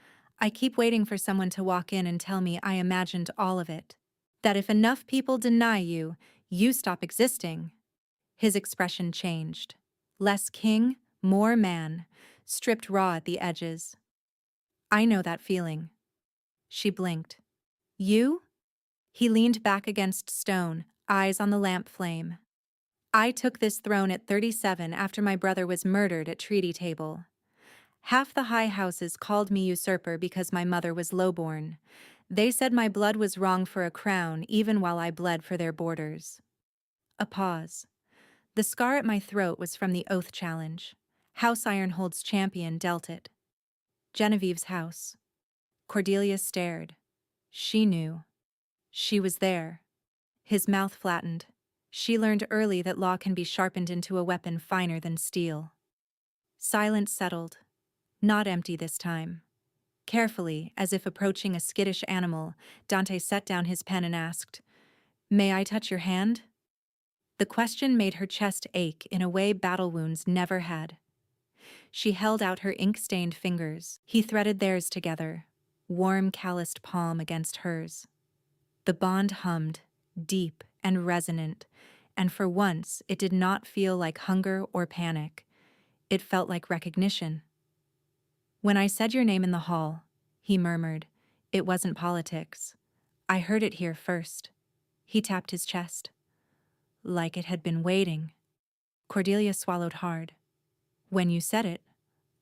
I keep waiting for someone to walk in and tell me I imagined all of it. That if enough people deny you, you stop existing. His expression changed. Less king, more man, stripped raw at the edges. I know that feeling. She blinked. You? He leaned back against stone, eyes on the lamp flame. I took this throne at 37 after my brother was murdered at treaty table. Half the high houses called me usurper because my mother was lowborn. They said my blood was wrong for a crown even while I bled for their borders. A pause. The scar at my throat was from the oath challenge. House Ironhold's champion dealt it. Genevieve's house. Cordelia stared. She knew. She was there. His mouth flattened. She learned early that law can be sharpened into a weapon finer than steel. Silence settled. Not empty this time. Carefully, as if approaching a skittish animal, Dante set down his pen and asked, May I touch your hand? The question made her chest ache in a way battle wounds never had. She held out her ink-stained fingers. He threaded theirs together, warm, calloused palm against hers. The bond hummed, deep and resonant, and for once it did not feel like hunger or panic. It felt like recognition. When I said your name in the hall, he murmured, it wasn't politics. I heard it here first. He tapped his chest. Like it had been waiting. Cordelia swallowed hard. When you said it,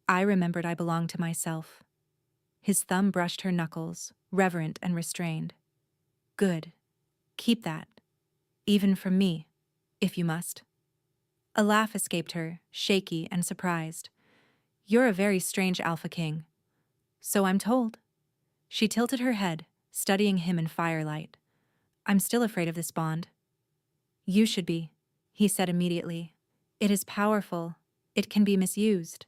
I remembered I belonged to myself. His thumb brushed her knuckles, reverent and restrained. Good. Keep that. Even from me, if you must. A laugh escaped her, shaky and surprised. You're a very strange Alpha King. So I'm told. She tilted her head, studying him in firelight. I'm still afraid of this bond. You should be, he said immediately. It is powerful. It can be misused.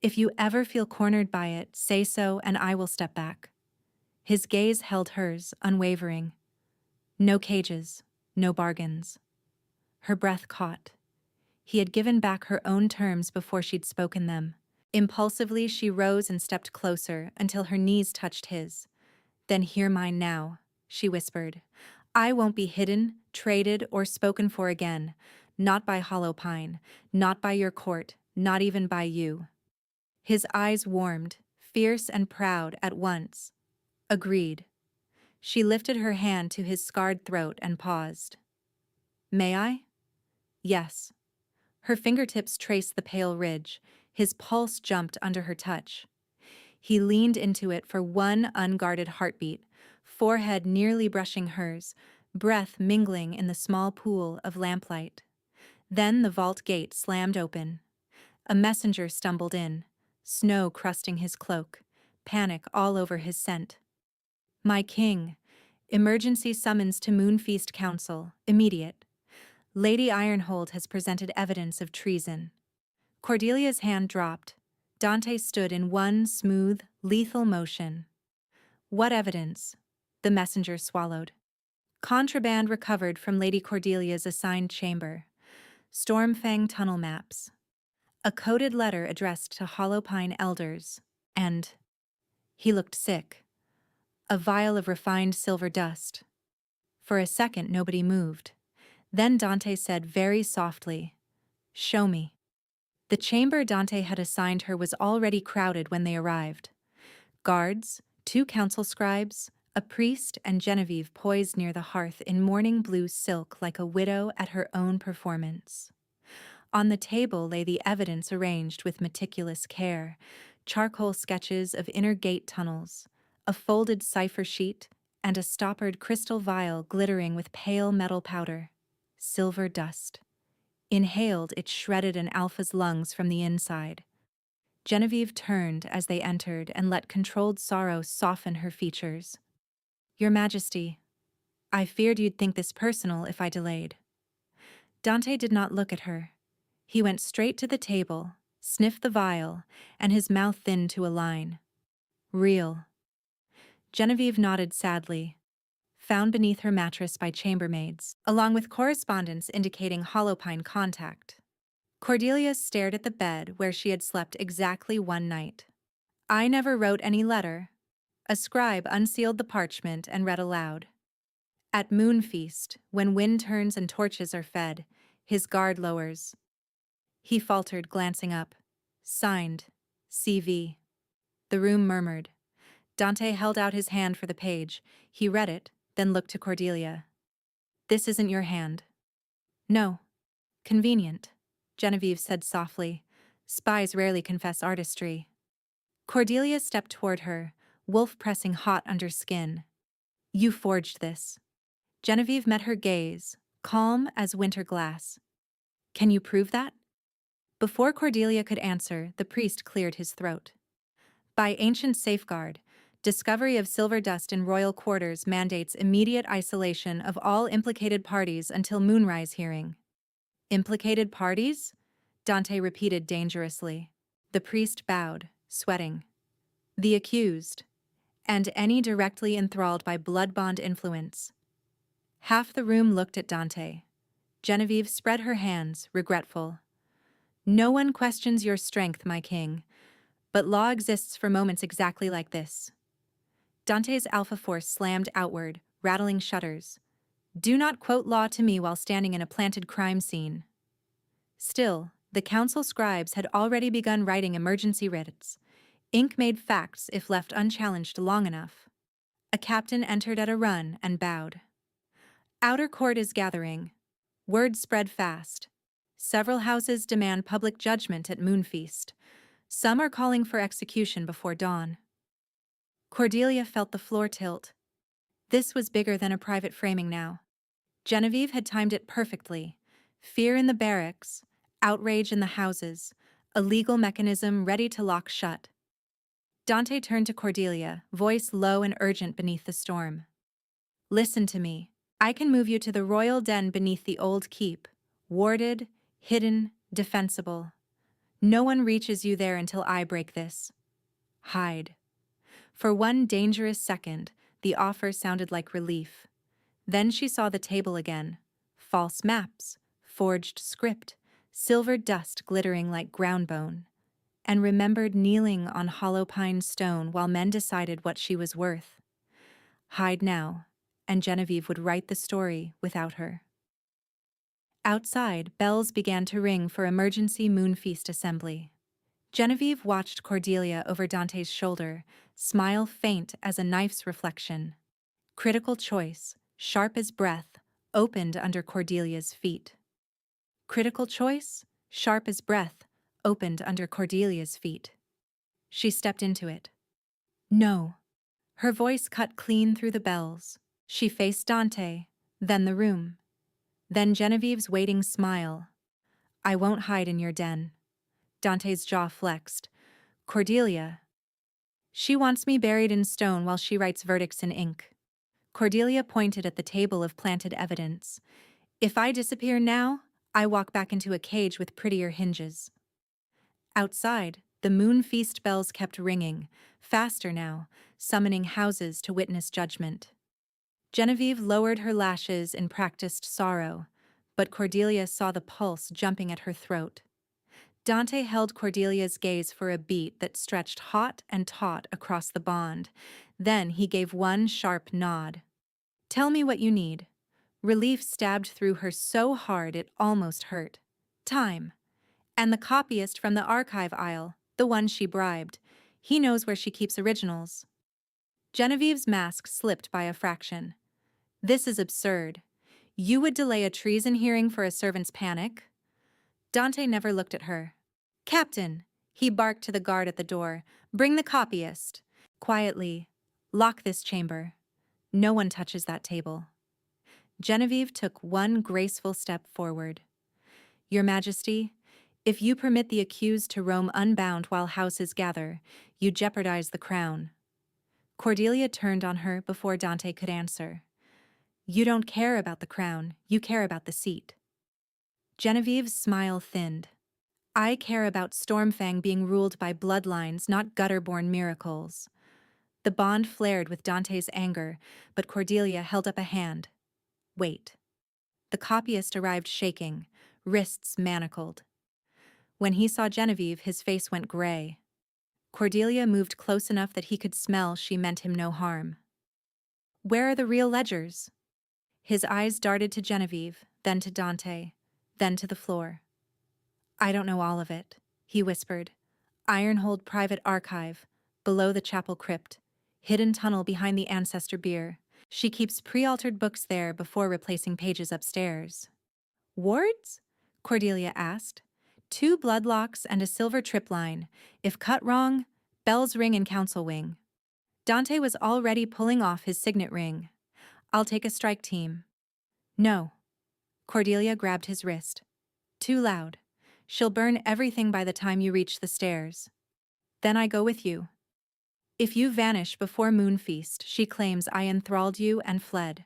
If you ever feel cornered by it, say so and I will step back. His gaze held hers, unwavering. No cages, no bargains. Her breath caught. He had given back her own terms before she'd spoken them. Impulsively, she rose and stepped closer until her knees touched his. Then hear mine now, she whispered. I won't be hidden, traded, or spoken for again. Not by Hollowpine, not by your court, not even by you. His eyes warmed, fierce and proud at once. Agreed. She lifted her hand to his scarred throat and paused. May I? Yes. Her fingertips traced the pale ridge. His pulse jumped under her touch. He leaned into it for one unguarded heartbeat, forehead nearly brushing hers, breath mingling in the small pool of lamplight. Then the vault gate slammed open. A messenger stumbled in, snow crusting his cloak, panic all over his scent. My king, emergency summons to Moonfeast Council, immediate. Lady Ironhold has presented evidence of treason. Cordelia's hand dropped. Dante stood in one smooth, lethal motion. What evidence? The messenger swallowed. Contraband recovered from Lady Cordelia's assigned chamber. Stormfang tunnel maps. A coded letter addressed to Hollowpine elders, and he looked sick. A vial of refined silver dust. For a second, nobody moved. Then Dante said very softly, "Show me." The chamber Dante had assigned her was already crowded when they arrived. Guards, two council scribes, a priest, and Genevieve poised near the hearth in morning blue silk like a widow at her own performance. On the table lay the evidence arranged with meticulous care: charcoal sketches of inner gate tunnels, a folded cipher sheet, and a stoppered crystal vial glittering with pale metal powder. Silver dust. Inhaled, it shredded an alpha's lungs from the inside. Genevieve turned as they entered and let controlled sorrow soften her features. "Your Majesty, I feared you'd think this personal if I delayed." Dante did not look at her. He went straight to the table, sniffed the vial, and his mouth thinned to a line. "Real." Genevieve nodded sadly. "Found beneath her mattress by chambermaids, along with correspondence indicating Hollowpine contact." Cordelia stared at the bed where she had slept exactly one night. "I never wrote any letter." A scribe unsealed the parchment and read aloud. "At moon feast, when wind turns and torches are fed, his guard lowers." He faltered, glancing up. "Signed, CV." The room murmured. Dante held out his hand for the page. He read it, then looked to Cordelia. "This isn't your hand." "No." "Convenient," Genevieve said softly. "Spies rarely confess artistry." Cordelia stepped toward her, wolf pressing hot under skin. "You forged this." Genevieve met her gaze, calm as winter glass. "Can you prove that?" Before Cordelia could answer, the priest cleared his throat. "By ancient safeguard, discovery of silver dust in royal quarters mandates immediate isolation of all implicated parties until moonrise hearing." "Implicated parties?" Dante repeated dangerously. The priest bowed, sweating. "The accused, and any directly enthralled by blood bond influence." Half the room looked at Dante. Genevieve spread her hands, regretful. "No one questions your strength, my king, but law exists for moments exactly like this." Dante's alpha force slammed outward, rattling shutters. "Do not quote law to me while standing in a planted crime scene." Still, the council scribes had already begun writing emergency writs. Ink made facts if left unchallenged long enough. A captain entered at a run and bowed. "Outer court is gathering." Word spread fast. Several houses demand public judgment at Moonfeast. Some are calling for execution before dawn. Cordelia felt the floor tilt. This was bigger than a private framing now. Genevieve had timed it perfectly. Fear in the barracks, outrage in the houses, a legal mechanism ready to lock shut. Dante turned to Cordelia, voice low and urgent beneath the storm. "Listen to me. I can move you to the royal den beneath the old keep, warded, hidden, defensible. No one reaches you there until I break this. Hide." For one dangerous second, the offer sounded like relief. Then she saw the table again. False maps, forged script, silver dust glittering like ground bone, and remembered kneeling on hollow pine stone while men decided what she was worth. Hide now, and Genevieve would write the story without her. Outside, bells began to ring for emergency Moonfeast assembly. Genevieve watched Cordelia over Dante's shoulder, smile faint as a knife's reflection. Critical choice, sharp as breath, opened under Cordelia's feet. Critical choice, sharp as breath, opened under Cordelia's feet. She stepped into it. "No." Her voice cut clean through the bells. She faced Dante, then the room. Then Genevieve's waiting smile. "I won't hide in your den." Dante's jaw flexed. "Cordelia." "She wants me buried in stone while she writes verdicts in ink." Cordelia pointed at the table of planted evidence. "If I disappear now, I walk back into a cage with prettier hinges." Outside, the moon feast bells kept ringing, faster now, summoning houses to witness judgment. Genevieve lowered her lashes in practiced sorrow, but Cordelia saw the pulse jumping at her throat. Dante held Cordelia's gaze for a beat that stretched hot and taut across the bond. Then he gave one sharp nod. Tell me what you need. Relief stabbed through her so hard it almost hurt. Time. And the copyist from the archive aisle, the one she bribed. He knows where she keeps originals. Genevieve's mask slipped by a fraction. This is absurd. You would delay a treason hearing for a servant's panic? Dante never looked at her. Captain, he barked to the guard at the door, bring the copyist. Quietly, lock this chamber. No one touches that table. Genevieve took one graceful step forward. Your Majesty, if you permit the accused to roam unbound while houses gather, you jeopardize the crown. Cordelia turned on her before Dante could answer. You don't care about the crown, you care about the seat. Genevieve's smile thinned. I care about Stormfang being ruled by bloodlines, not gutter-born miracles. The bond flared with Dante's anger, but Cordelia held up a hand. Wait. The copyist arrived shaking, wrists manacled. When he saw Genevieve, his face went gray. Cordelia moved close enough that he could smell she meant him no harm. Where are the real ledgers? His eyes darted to Genevieve, then to Dante, then to the floor. I don't know all of it, he whispered. Ironhold Private Archive, below the chapel crypt, hidden tunnel behind the ancestor bier. She keeps pre-altered books there before replacing pages upstairs. Wards? Cordelia asked. 2 bloodlocks and a silver tripline. If cut wrong, bells ring in council wing. Dante was already pulling off his signet ring. I'll take a strike team. No. Cordelia grabbed his wrist. Too loud. She'll burn everything by the time you reach the stairs. Then I go with you. If you vanish before Moonfeast, she claims I enthralled you and fled.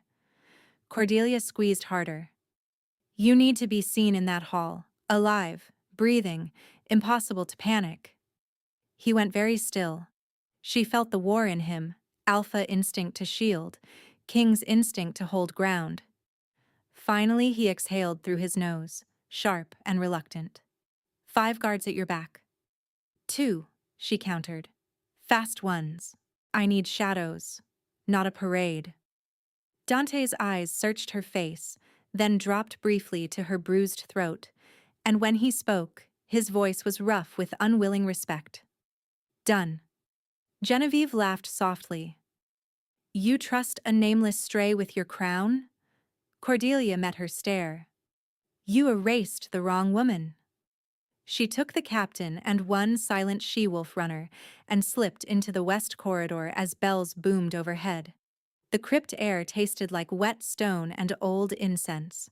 Cordelia squeezed harder. You need to be seen in that hall, alive, breathing, impossible to panic. He went very still. She felt the war in him, alpha instinct to shield, king's instinct to hold ground. Finally, he exhaled through his nose, sharp and reluctant. 5 guards at your back. 2, she countered. Fast ones. I need shadows, not a parade. Dante's eyes searched her face, then dropped briefly to her bruised throat, and when he spoke, his voice was rough with unwilling respect. Done. Genevieve laughed softly. You trust a nameless stray with your crown? Cordelia met her stare. You erased the wrong woman. She took the captain and one silent she-wolf runner and slipped into the west corridor as bells boomed overhead. The crypt air tasted like wet stone and old incense.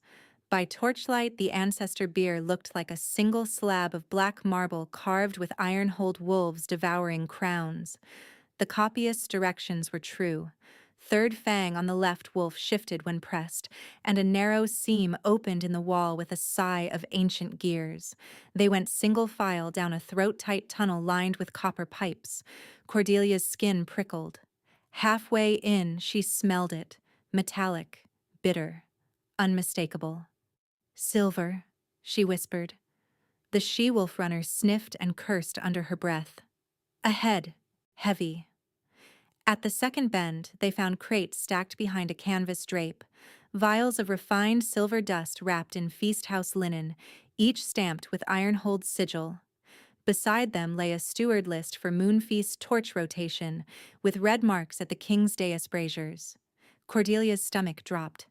By torchlight, the ancestor bier looked like a single slab of black marble carved with iron-hulled wolves devouring crowns. The copyist's directions were true. Third fang on the left wolf shifted when pressed, and a narrow seam opened in the wall with a sigh of ancient gears. They went single file down a throat-tight tunnel lined with copper pipes. Cordelia's skin prickled. Halfway in, she smelled it, metallic, bitter, unmistakable. Silver, she whispered. The she-wolf runner sniffed and cursed under her breath. Ahead, heavy. At the second bend, they found crates stacked behind a canvas drape, vials of refined silver dust wrapped in feast house linen, each stamped with iron-hulled sigil. Beside them lay a steward list for Moonfeast torch rotation, with red marks at the king's dais braziers. Cordelia's stomach dropped.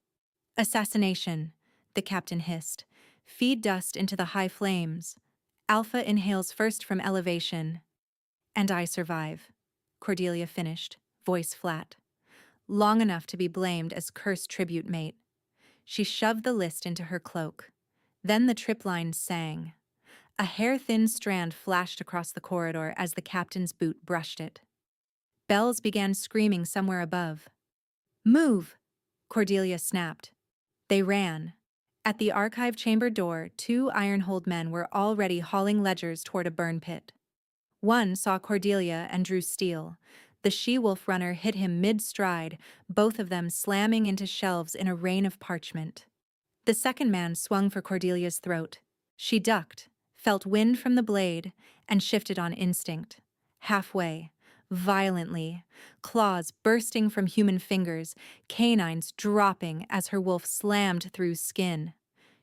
Assassination, the captain hissed. Feed dust into the high flames. Alpha inhales first from elevation. And I survive, Cordelia finished, voice flat. Long enough to be blamed as cursed tribute mate. She shoved the list into her cloak. Then the tripline sang. A hair-thin strand flashed across the corridor as the captain's boot brushed it. Bells began screaming somewhere above. Move! Cordelia snapped. They ran. At the archive chamber door, 2 iron-hulled men were already hauling ledgers toward a burn pit. One saw Cordelia and drew steel. The she-wolf runner hit him mid-stride, both of them slamming into shelves in a rain of parchment. The second man swung for Cordelia's throat. She ducked, felt wind from the blade, and shifted on instinct. Halfway, violently, claws bursting from human fingers, canines dropping as her wolf slammed through skin.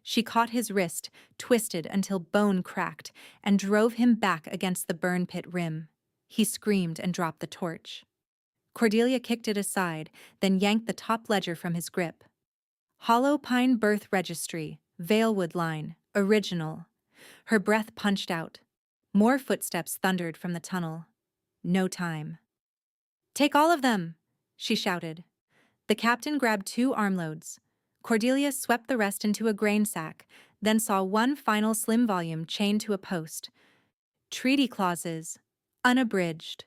She caught his wrist, twisted until bone cracked, and drove him back against the burn pit rim. He screamed and dropped the torch. Cordelia kicked it aside, then yanked the top ledger from his grip. Hollow Pine Birth Registry, Valewood Line, Original. Her breath punched out. More footsteps thundered from the tunnel. No time. "Take all of them!" she shouted. The captain grabbed 2 armloads. Cordelia swept the rest into a grain sack, then saw one final slim volume chained to a post. Treaty clauses, unabridged.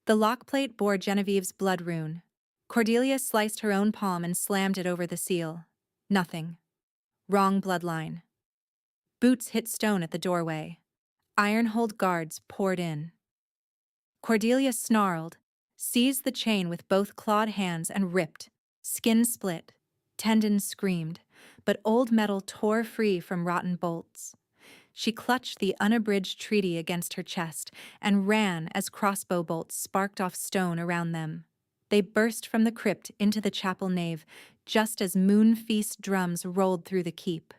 The lockplate bore Genevieve's blood rune. Cordelia sliced her own palm and slammed it over the seal. Nothing. Wrong bloodline. Boots hit stone at the doorway. Ironhold guards poured in. Cordelia snarled, seized the chain with both clawed hands and ripped. Skin split. Tendons screamed, but old metal tore free from rotten bolts. She clutched the unabridged treaty against her chest and ran as crossbow bolts sparked off stone around them. They burst from the crypt into the chapel nave, just as moon feast drums rolled through the keep.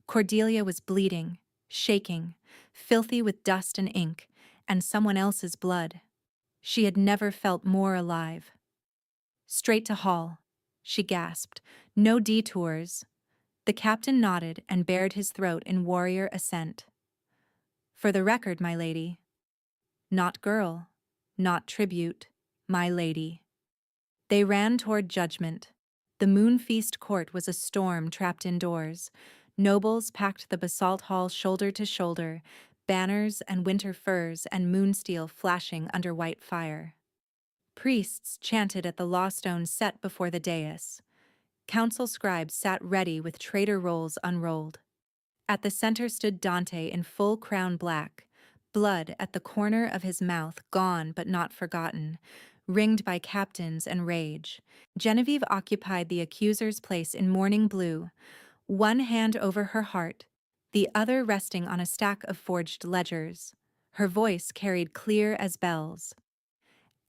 Cordelia was bleeding, shaking, filthy with dust and ink, and someone else's blood. She had never felt more alive. "Straight to Hall," she gasped. "No detours." The captain nodded and bared his throat in warrior assent. "For the record, my lady." Not girl, not tribute, my lady. They ran toward judgment. The Moon Feast court was a storm trapped indoors. Nobles packed the basalt hall shoulder to shoulder, banners and winter furs and moonsteel flashing under white fire. Priests chanted at the law stone set before the dais. Council scribes sat ready with traitor rolls unrolled. At the center stood Dante in full crown black, blood at the corner of his mouth gone but not forgotten, ringed by captains and rage. Genevieve occupied the accuser's place in morning blue, one hand over her heart, the other resting on a stack of forged ledgers. Her voice carried clear as bells.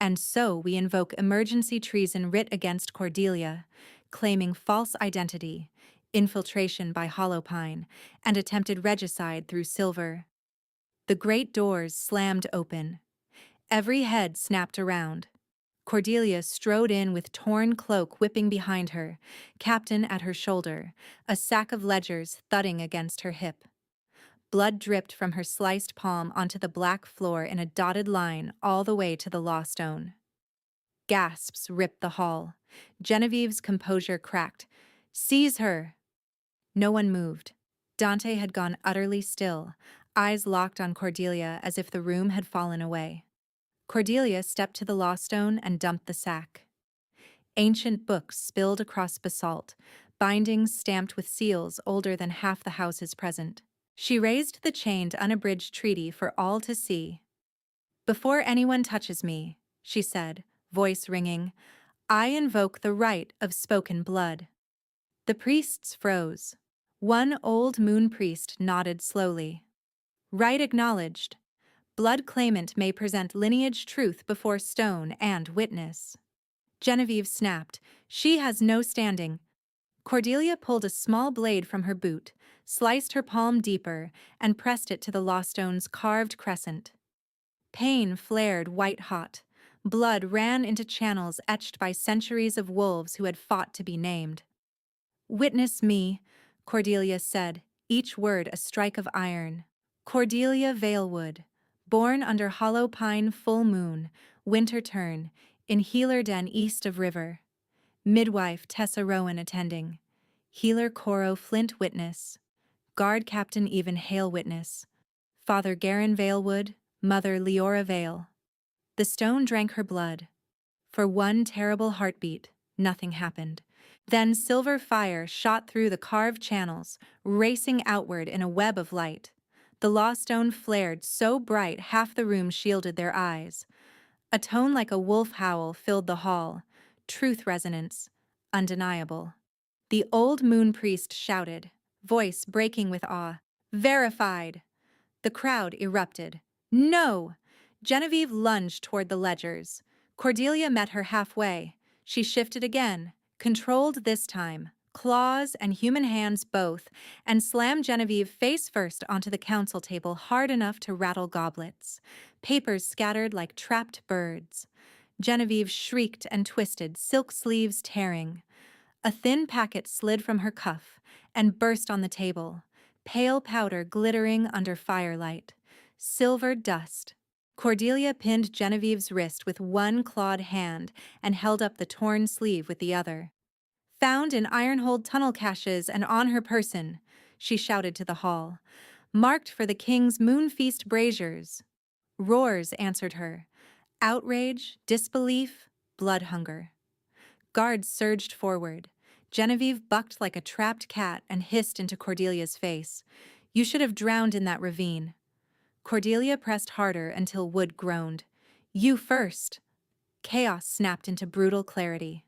"And so we invoke emergency treason writ against Cordelia, claiming false identity, infiltration by Hollowpine, and attempted regicide through Silver." The great doors slammed open. Every head snapped around. Cordelia strode in with torn cloak whipping behind her, captain at her shoulder, a sack of ledgers thudding against her hip. Blood dripped from her sliced palm onto the black floor in a dotted line all the way to the law stone. Gasps ripped the hall. Genevieve's composure cracked. "Seize her!" No one moved. Dante had gone utterly still, eyes locked on Cordelia as if the room had fallen away. Cordelia stepped to the law stone and dumped the sack. Ancient books spilled across basalt, bindings stamped with seals older than half the houses present. She raised the chained, unabridged treaty for all to see. "Before anyone touches me," she said, voice ringing, "I invoke the right of spoken blood." The priests froze. One old moon priest nodded slowly. "Right acknowledged. Blood claimant may present lineage truth before stone and witness." Genevieve snapped. "She has no standing." Cordelia pulled a small blade from her boot, sliced her palm deeper, and pressed it to the law stone's carved crescent. Pain flared white-hot. Blood ran into channels etched by centuries of wolves who had fought to be named. "Witness me," Cordelia said, each word a strike of iron. "Cordelia Valewood, born under hollow pine full moon, winter turn, in healer den east of river. Midwife Tessa Rowan attending. Healer Coro Flint witness. Guard Captain Even Hale witness. Father Garin Valewood, Mother Leora Vale." The stone drank her blood. For one terrible heartbeat, nothing happened. Then silver fire shot through the carved channels, racing outward in a web of light. The law stone flared so bright half the room shielded their eyes. A tone like a wolf howl filled the hall. Truth resonance, undeniable. The old moon priest shouted, voice breaking with awe. Verified! The crowd erupted. No! Genevieve lunged toward the ledgers. Cordelia met her halfway. She shifted again, controlled this time, claws and human hands both, and slammed Genevieve face first onto the council table hard enough to rattle goblets. Papers scattered like trapped birds. Genevieve shrieked and twisted, silk sleeves tearing. A thin packet slid from her cuff and burst on the table, pale powder glittering under firelight. Silver dust. Cordelia pinned Genevieve's wrist with one clawed hand and held up the torn sleeve with the other. Found in Ironhold tunnel caches and on her person, she shouted to the hall. Marked for the king's moon feast braziers. Roars answered her. Outrage, disbelief, blood hunger. Guards surged forward. Genevieve bucked like a trapped cat and hissed into Cordelia's face. You should have drowned in that ravine. Cordelia pressed harder until Wood groaned. You first. Chaos snapped into brutal clarity.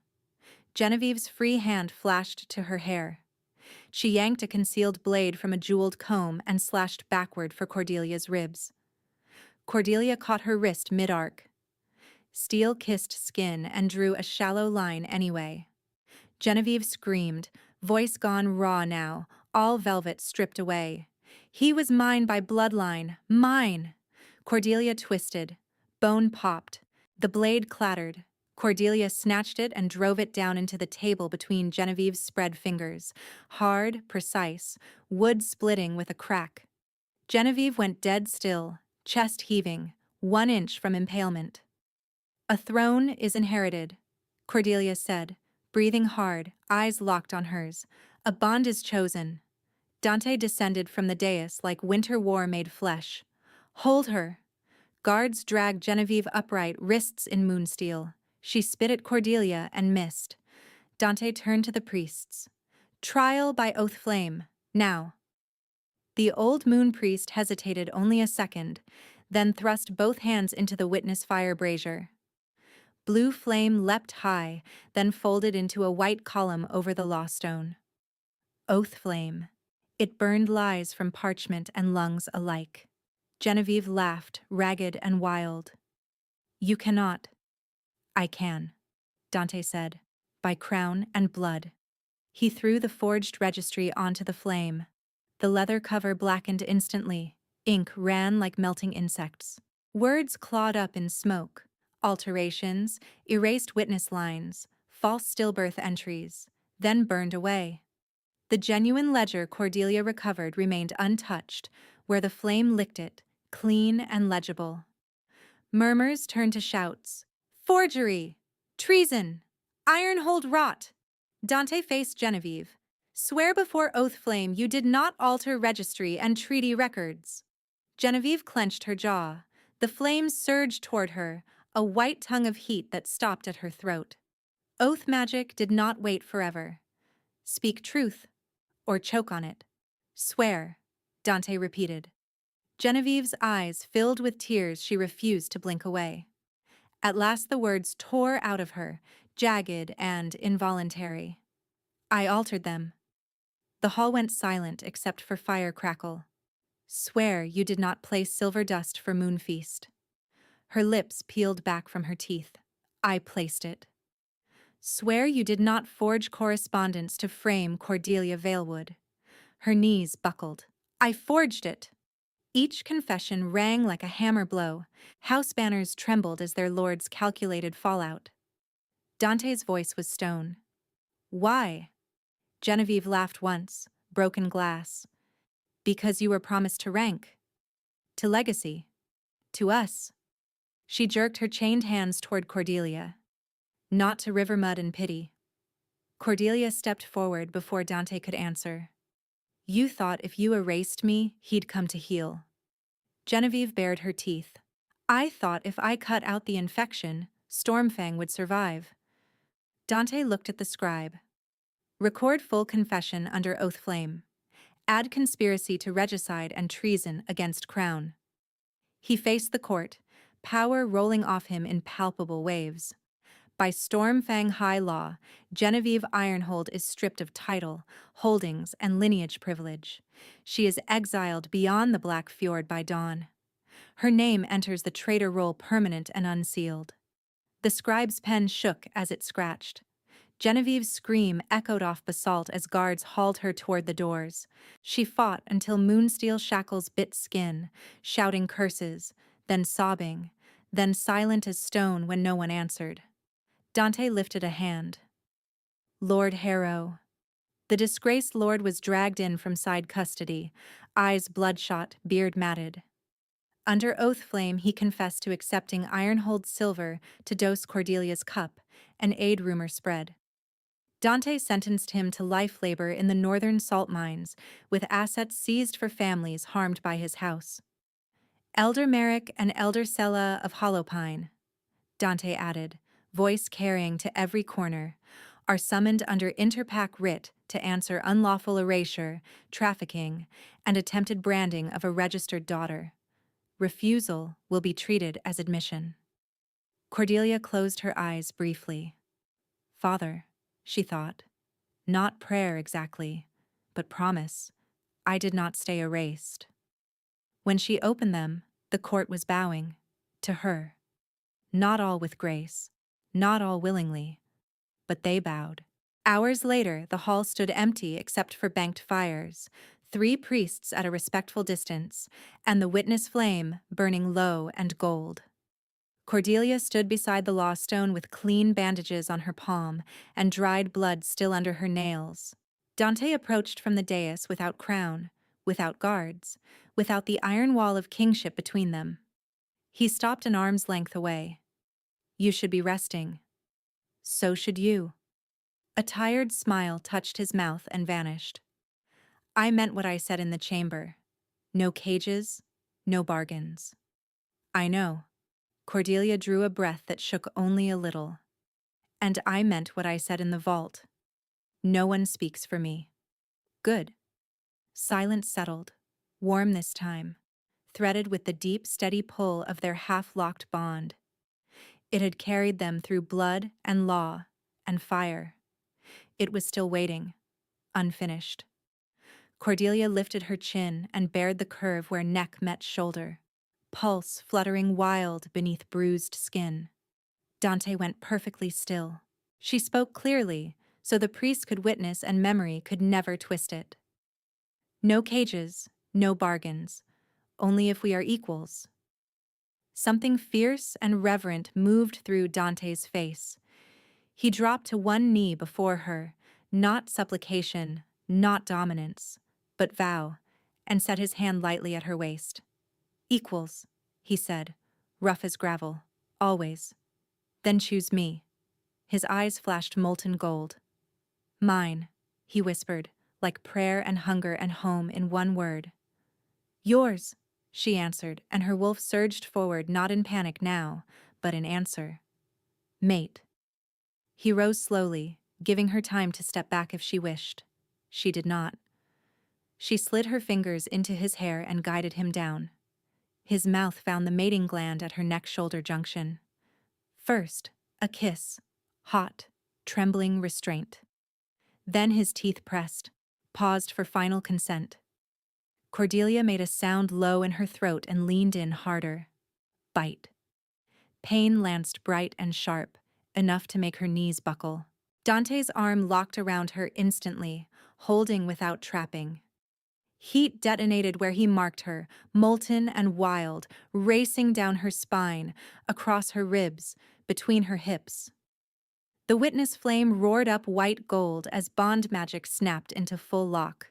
Genevieve's free hand flashed to her hair. She yanked a concealed blade from a jeweled comb and slashed backward for Cordelia's ribs. Cordelia caught her wrist mid-arc. Steel kissed skin and drew a shallow line anyway. Genevieve screamed, voice gone raw now, all velvet stripped away. He was mine by bloodline, mine! Cordelia twisted. Bone popped. The blade clattered. Cordelia snatched it and drove it down into the table between Genevieve's spread fingers. Hard, precise, wood splitting with a crack. Genevieve went dead still, chest heaving, 1 inch from impalement. A throne is inherited, Cordelia said, breathing hard, eyes locked on hers. A bond is chosen. Dante descended from the dais like winter war made flesh. Hold her. Guards dragged Genevieve upright, wrists in moonsteel. She spit at Cordelia and missed. Dante turned to the priests. Trial by oath flame, now. The old moon priest hesitated only a second, then thrust both hands into the witness fire brazier. Blue flame leapt high, then folded into a white column over the law stone. Oath flame. It burned lies from parchment and lungs alike. Genevieve laughed, ragged and wild. You cannot. I can, Dante said, by crown and blood. He threw the forged registry onto the flame. The leather cover blackened instantly. Ink ran like melting insects. Words clawed up in smoke. Alterations, erased witness lines, false stillbirth entries, then burned away. The genuine ledger Cordelia recovered remained untouched, where the flame licked it, clean and legible. Murmurs turned to shouts. Forgery! Treason! Ironhold rot! Dante faced Genevieve. Swear before oath flame you did not alter registry and treaty records. Genevieve clenched her jaw. The flames surged toward her, a white tongue of heat that stopped at her throat. Oath magic did not wait forever. Speak truth, or choke on it. Swear, Dante repeated. Genevieve's eyes filled with tears she refused to blink away. At last the words tore out of her, jagged and involuntary. I altered them. The hall went silent except for fire crackle. Swear you did not place silver dust for moon feast. Her lips peeled back from her teeth. I placed it. Swear you did not forge correspondence to frame Cordelia Valewood. Her knees buckled. I forged it. Each confession rang like a hammer blow. House banners trembled as their lords calculated fallout. Dante's voice was stone. Why? Genevieve laughed once, broken glass. Because you were promised to rank. To legacy. To us. She jerked her chained hands toward Cordelia. Not to river mud and pity. Cordelia stepped forward before Dante could answer. You thought if you erased me, he'd come to heal. Genevieve bared her teeth. I thought if I cut out the infection, Stormfang would survive. Dante looked at the scribe. Record full confession under oath flame. Add conspiracy to regicide and treason against crown. He faced the court, power rolling off him in palpable waves. By Stormfang High law, Genevieve Ironhold is stripped of title, holdings, and lineage privilege. She is exiled beyond the Black Fjord by dawn. Her name enters the traitor roll permanent and unsealed. The scribe's pen shook as it scratched. Genevieve's scream echoed off basalt as guards hauled her toward the doors. She fought until moonsteel shackles bit skin, shouting curses, then sobbing, then silent as stone when no one answered. Dante lifted a hand. Lord Harrow. The disgraced lord was dragged in from side custody, eyes bloodshot, beard matted. Under oath flame, he confessed to accepting Ironhold's silver to dose Cordelia's cup, and aid rumor spread. Dante sentenced him to life labor in the northern salt mines, with assets seized for families harmed by his house. Elder Merrick and Elder Sella of Hollowpine, Dante added, voice carrying to every corner, are summoned under interpack writ to answer unlawful erasure, trafficking, and attempted branding of a registered daughter. Refusal will be treated as admission. Cordelia closed her eyes briefly. Father, she thought, not prayer exactly, but promise. I did not stay erased. When she opened them, the court was bowing. To her. Not all with grace, not all willingly, but they bowed. Hours later, the hall stood empty except for banked fires, 3 priests at a respectful distance, and the witness flame burning low and gold. Cordelia stood beside the law stone with clean bandages on her palm and dried blood still under her nails. Dante approached from the dais without crown, without guards, without the iron wall of kingship between them. He stopped an arm's length away. You should be resting. So should you. A tired smile touched his mouth and vanished. I meant what I said in the chamber. No cages, no bargains. I know. Cordelia drew a breath that shook only a little. And I meant what I said in the vault. No one speaks for me. Good. Silence settled, warm this time, threaded with the deep, steady pull of their half-locked bond. It had carried them through blood and law and fire. It was still waiting, unfinished. Cordelia lifted her chin and bared the curve where neck met shoulder, pulse fluttering wild beneath bruised skin. Dante went perfectly still. She spoke clearly, so the priest could witness and memory could never twist it. No cages, no bargains, only if we are equals. Something fierce and reverent moved through Dante's face. He dropped to one knee before her, not supplication, not dominance, but vow, and set his hand lightly at her waist. Equals, he said, rough as gravel, always. Then choose me. His eyes flashed molten gold. Mine, he whispered, like prayer and hunger and home in one word. Yours, she answered, and her wolf surged forward not in panic now, but in answer. Mate. He rose slowly, giving her time to step back if she wished. She did not. She slid her fingers into his hair and guided him down. His mouth found the mating gland at her neck-shoulder junction. First, a kiss, hot, trembling restraint. Then his teeth pressed, paused for final consent. Cordelia made a sound low in her throat and leaned in harder. Bite. Pain lanced bright and sharp, enough to make her knees buckle. Dante's arm locked around her instantly, holding without trapping. Heat detonated where he marked her, molten and wild, racing down her spine, across her ribs, between her hips. The witness flame roared up white gold as bond magic snapped into full lock.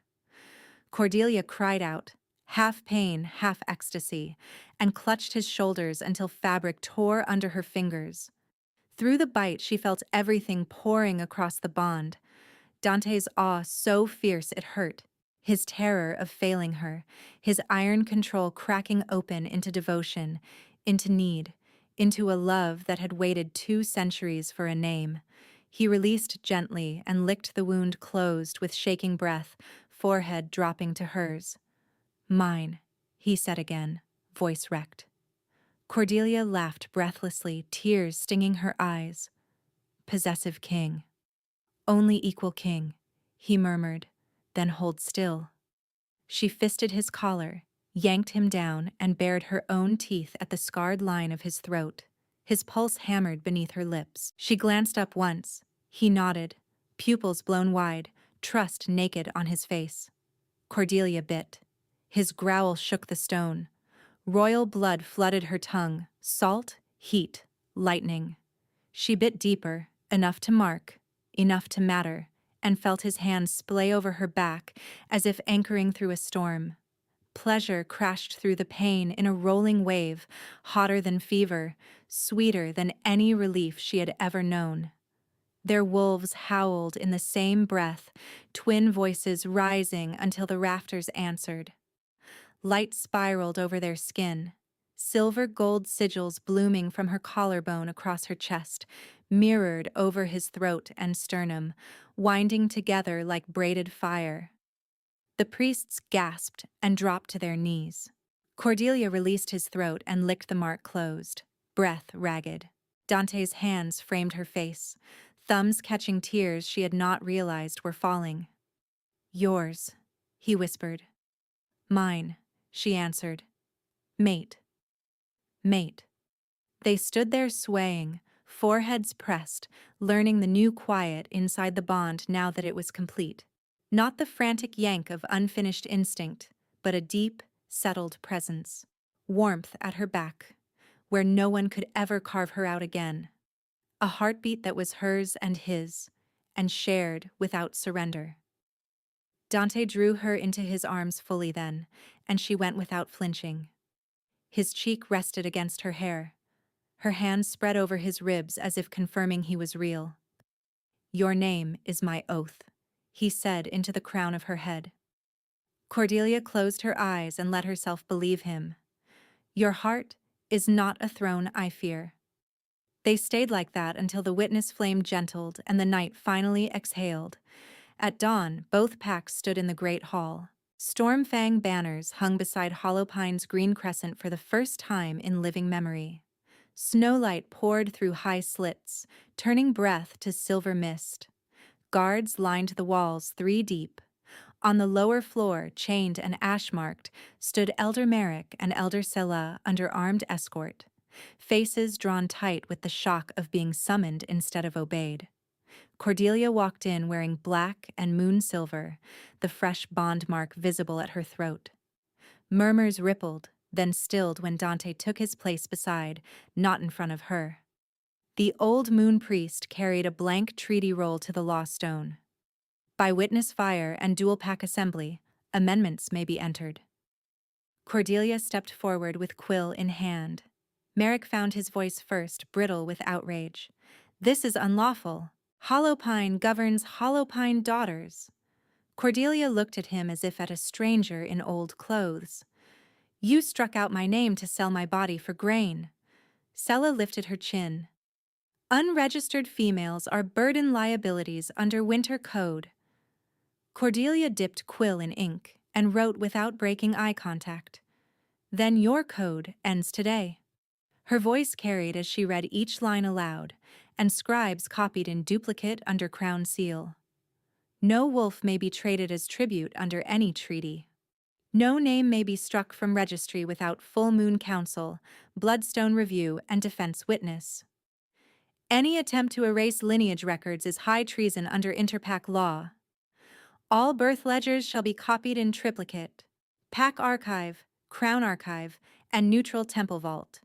Cordelia cried out, half pain, half ecstasy, and clutched his shoulders until fabric tore under her fingers. Through the bite, she felt everything pouring across the bond. Dante's awe so fierce it hurt, his terror of failing her, his iron control cracking open into devotion, into need, into a love that had waited 2 centuries for a name. He released gently and licked the wound closed with shaking breath, forehead dropping to hers. Mine, he said again, voice wrecked. Cordelia laughed breathlessly, tears stinging her eyes. Possessive king. Only equal king, he murmured, then hold still. She fisted his collar, yanked him down, and bared her own teeth at the scarred line of his throat. His pulse hammered beneath her lips. She glanced up once. He nodded, pupils blown wide, trust naked on his face. Cordelia bit. His growl shook the stone. Royal blood flooded her tongue, salt, heat, lightning. She bit deeper, enough to mark, enough to matter, and felt his hand splay over her back as if anchoring through a storm. Pleasure crashed through the pain in a rolling wave, hotter than fever, sweeter than any relief she had ever known. Their wolves howled in the same breath, twin voices rising until the rafters answered. Light spiraled over their skin, silver gold sigils blooming from her collarbone across her chest, mirrored over his throat and sternum, winding together like braided fire. The priests gasped and dropped to their knees. Cordelia released his throat and licked the mark closed, breath ragged. Dante's hands framed her face, thumbs catching tears she had not realized were falling. Yours, he whispered. Mine, she answered. Mate. Mate. They stood there swaying, foreheads pressed, learning the new quiet inside the bond now that it was complete. Not the frantic yank of unfinished instinct, but a deep, settled presence. Warmth at her back, where no one could ever carve her out again. A heartbeat that was hers and his, and shared without surrender. Dante drew her into his arms fully then, and she went without flinching. His cheek rested against her hair. Her hands spread over his ribs as if confirming he was real. Your name is my oath, he said into the crown of her head. Cordelia closed her eyes and let herself believe him. Your heart is not a throne I fear. They stayed like that until the witness flame gentled and the night finally exhaled. At dawn, both packs stood in the great hall. Stormfang banners hung beside Hollow Pine's green crescent for the first time in living memory. Snowlight poured through high slits, turning breath to silver mist. Guards lined the walls 3 deep. On the lower floor, chained and ash-marked, stood Elder Merrick and Elder Selah under armed escort, faces drawn tight with the shock of being summoned instead of obeyed. Cordelia walked in wearing black and moon silver, the fresh bond mark visible at her throat. Murmurs rippled, then stilled when Dante took his place beside, not in front of her. The old moon priest carried a blank treaty roll to the law stone. By witness fire and dual pack assembly, amendments may be entered. Cordelia stepped forward with quill in hand. Merrick found his voice first, brittle with outrage. This is unlawful. Hollow Pine governs Hollow Pine daughters. Cordelia looked at him as if at a stranger in old clothes. You struck out my name to sell my body for grain. Selah lifted her chin. Unregistered females are burden liabilities under Winter Code. Cordelia dipped quill in ink and wrote without breaking eye contact. Then your code ends today. Her voice carried as she read each line aloud, and scribes copied in duplicate under crown seal. No wolf may be traded as tribute under any treaty. No name may be struck from registry without full moon counsel, bloodstone review, and defense witness. Any attempt to erase lineage records is high treason under interpack law. All birth ledgers shall be copied in triplicate, pack archive, crown archive, and neutral temple vault.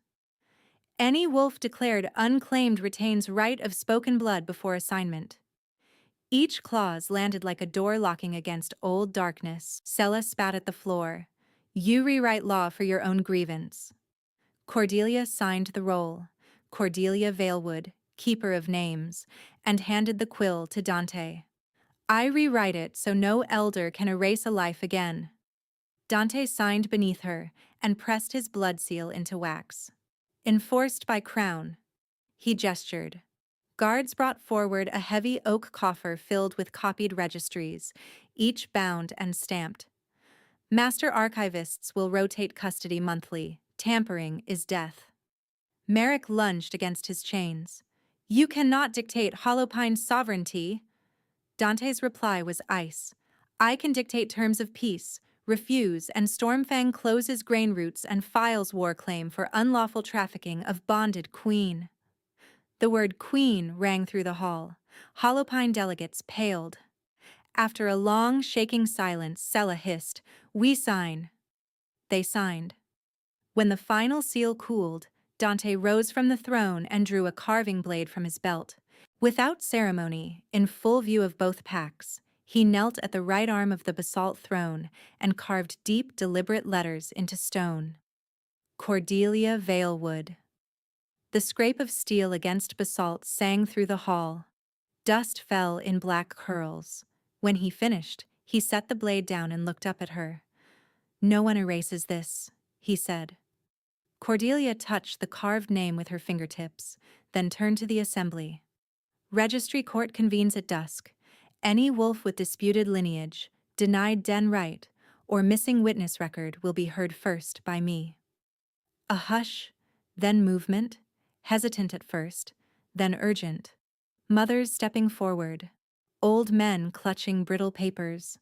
Any wolf declared unclaimed retains right of spoken blood before assignment. Each clause landed like a door locking against old darkness. Selah spat at the floor. You rewrite law for your own grievance. Cordelia signed the roll. Cordelia Valewood, keeper of names, and handed the quill to Dante. I rewrite it so no elder can erase a life again. Dante signed beneath her and pressed his blood seal into wax. Enforced by crown. He gestured. Guards brought forward a heavy oak coffer filled with copied registries, each bound and stamped. Master archivists will rotate custody monthly. Tampering is death. Merrick lunged against his chains. You cannot dictate Holopine's sovereignty. Dante's reply was ice. I can dictate terms of peace. Refuse, and Stormfang closes grain routes and files war claim for unlawful trafficking of bonded queen. The word queen rang through the hall. Holopine delegates paled. After a long, shaking silence, Sella hissed, "We sign." They signed. When the final seal cooled, Dante rose from the throne and drew a carving blade from his belt. Without ceremony, in full view of both packs, he knelt at the right arm of the basalt throne and carved deep, deliberate letters into stone. Cordelia Valewood. The scrape of steel against basalt sang through the hall. Dust fell in black curls. When he finished, he set the blade down and looked up at her. "No one erases this," he said. Cordelia touched the carved name with her fingertips, then turned to the assembly. Registry court convenes at dusk. Any wolf with disputed lineage, denied den right, or missing witness record will be heard first by me. A hush, then movement, hesitant at first, then urgent. Mothers stepping forward, old men clutching brittle papers,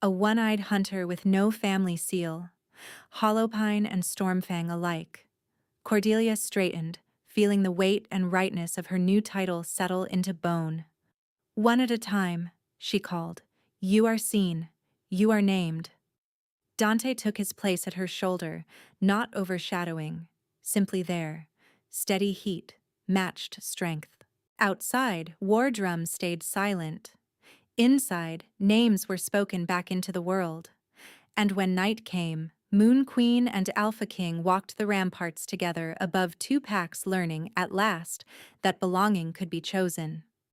a one-eyed hunter with no family seal, Holopine and Stormfang alike. Cordelia straightened, feeling the weight and rightness of her new title settle into bone. "One at a time," she called. "You are seen. You are named." Dante took his place at her shoulder, not overshadowing, simply there. Steady heat, matched strength. Outside, war drums stayed silent. Inside, names were spoken back into the world. And when night came, Moon Queen and Alpha King walked the ramparts together above two packs, learning, at last, that belonging could be chosen.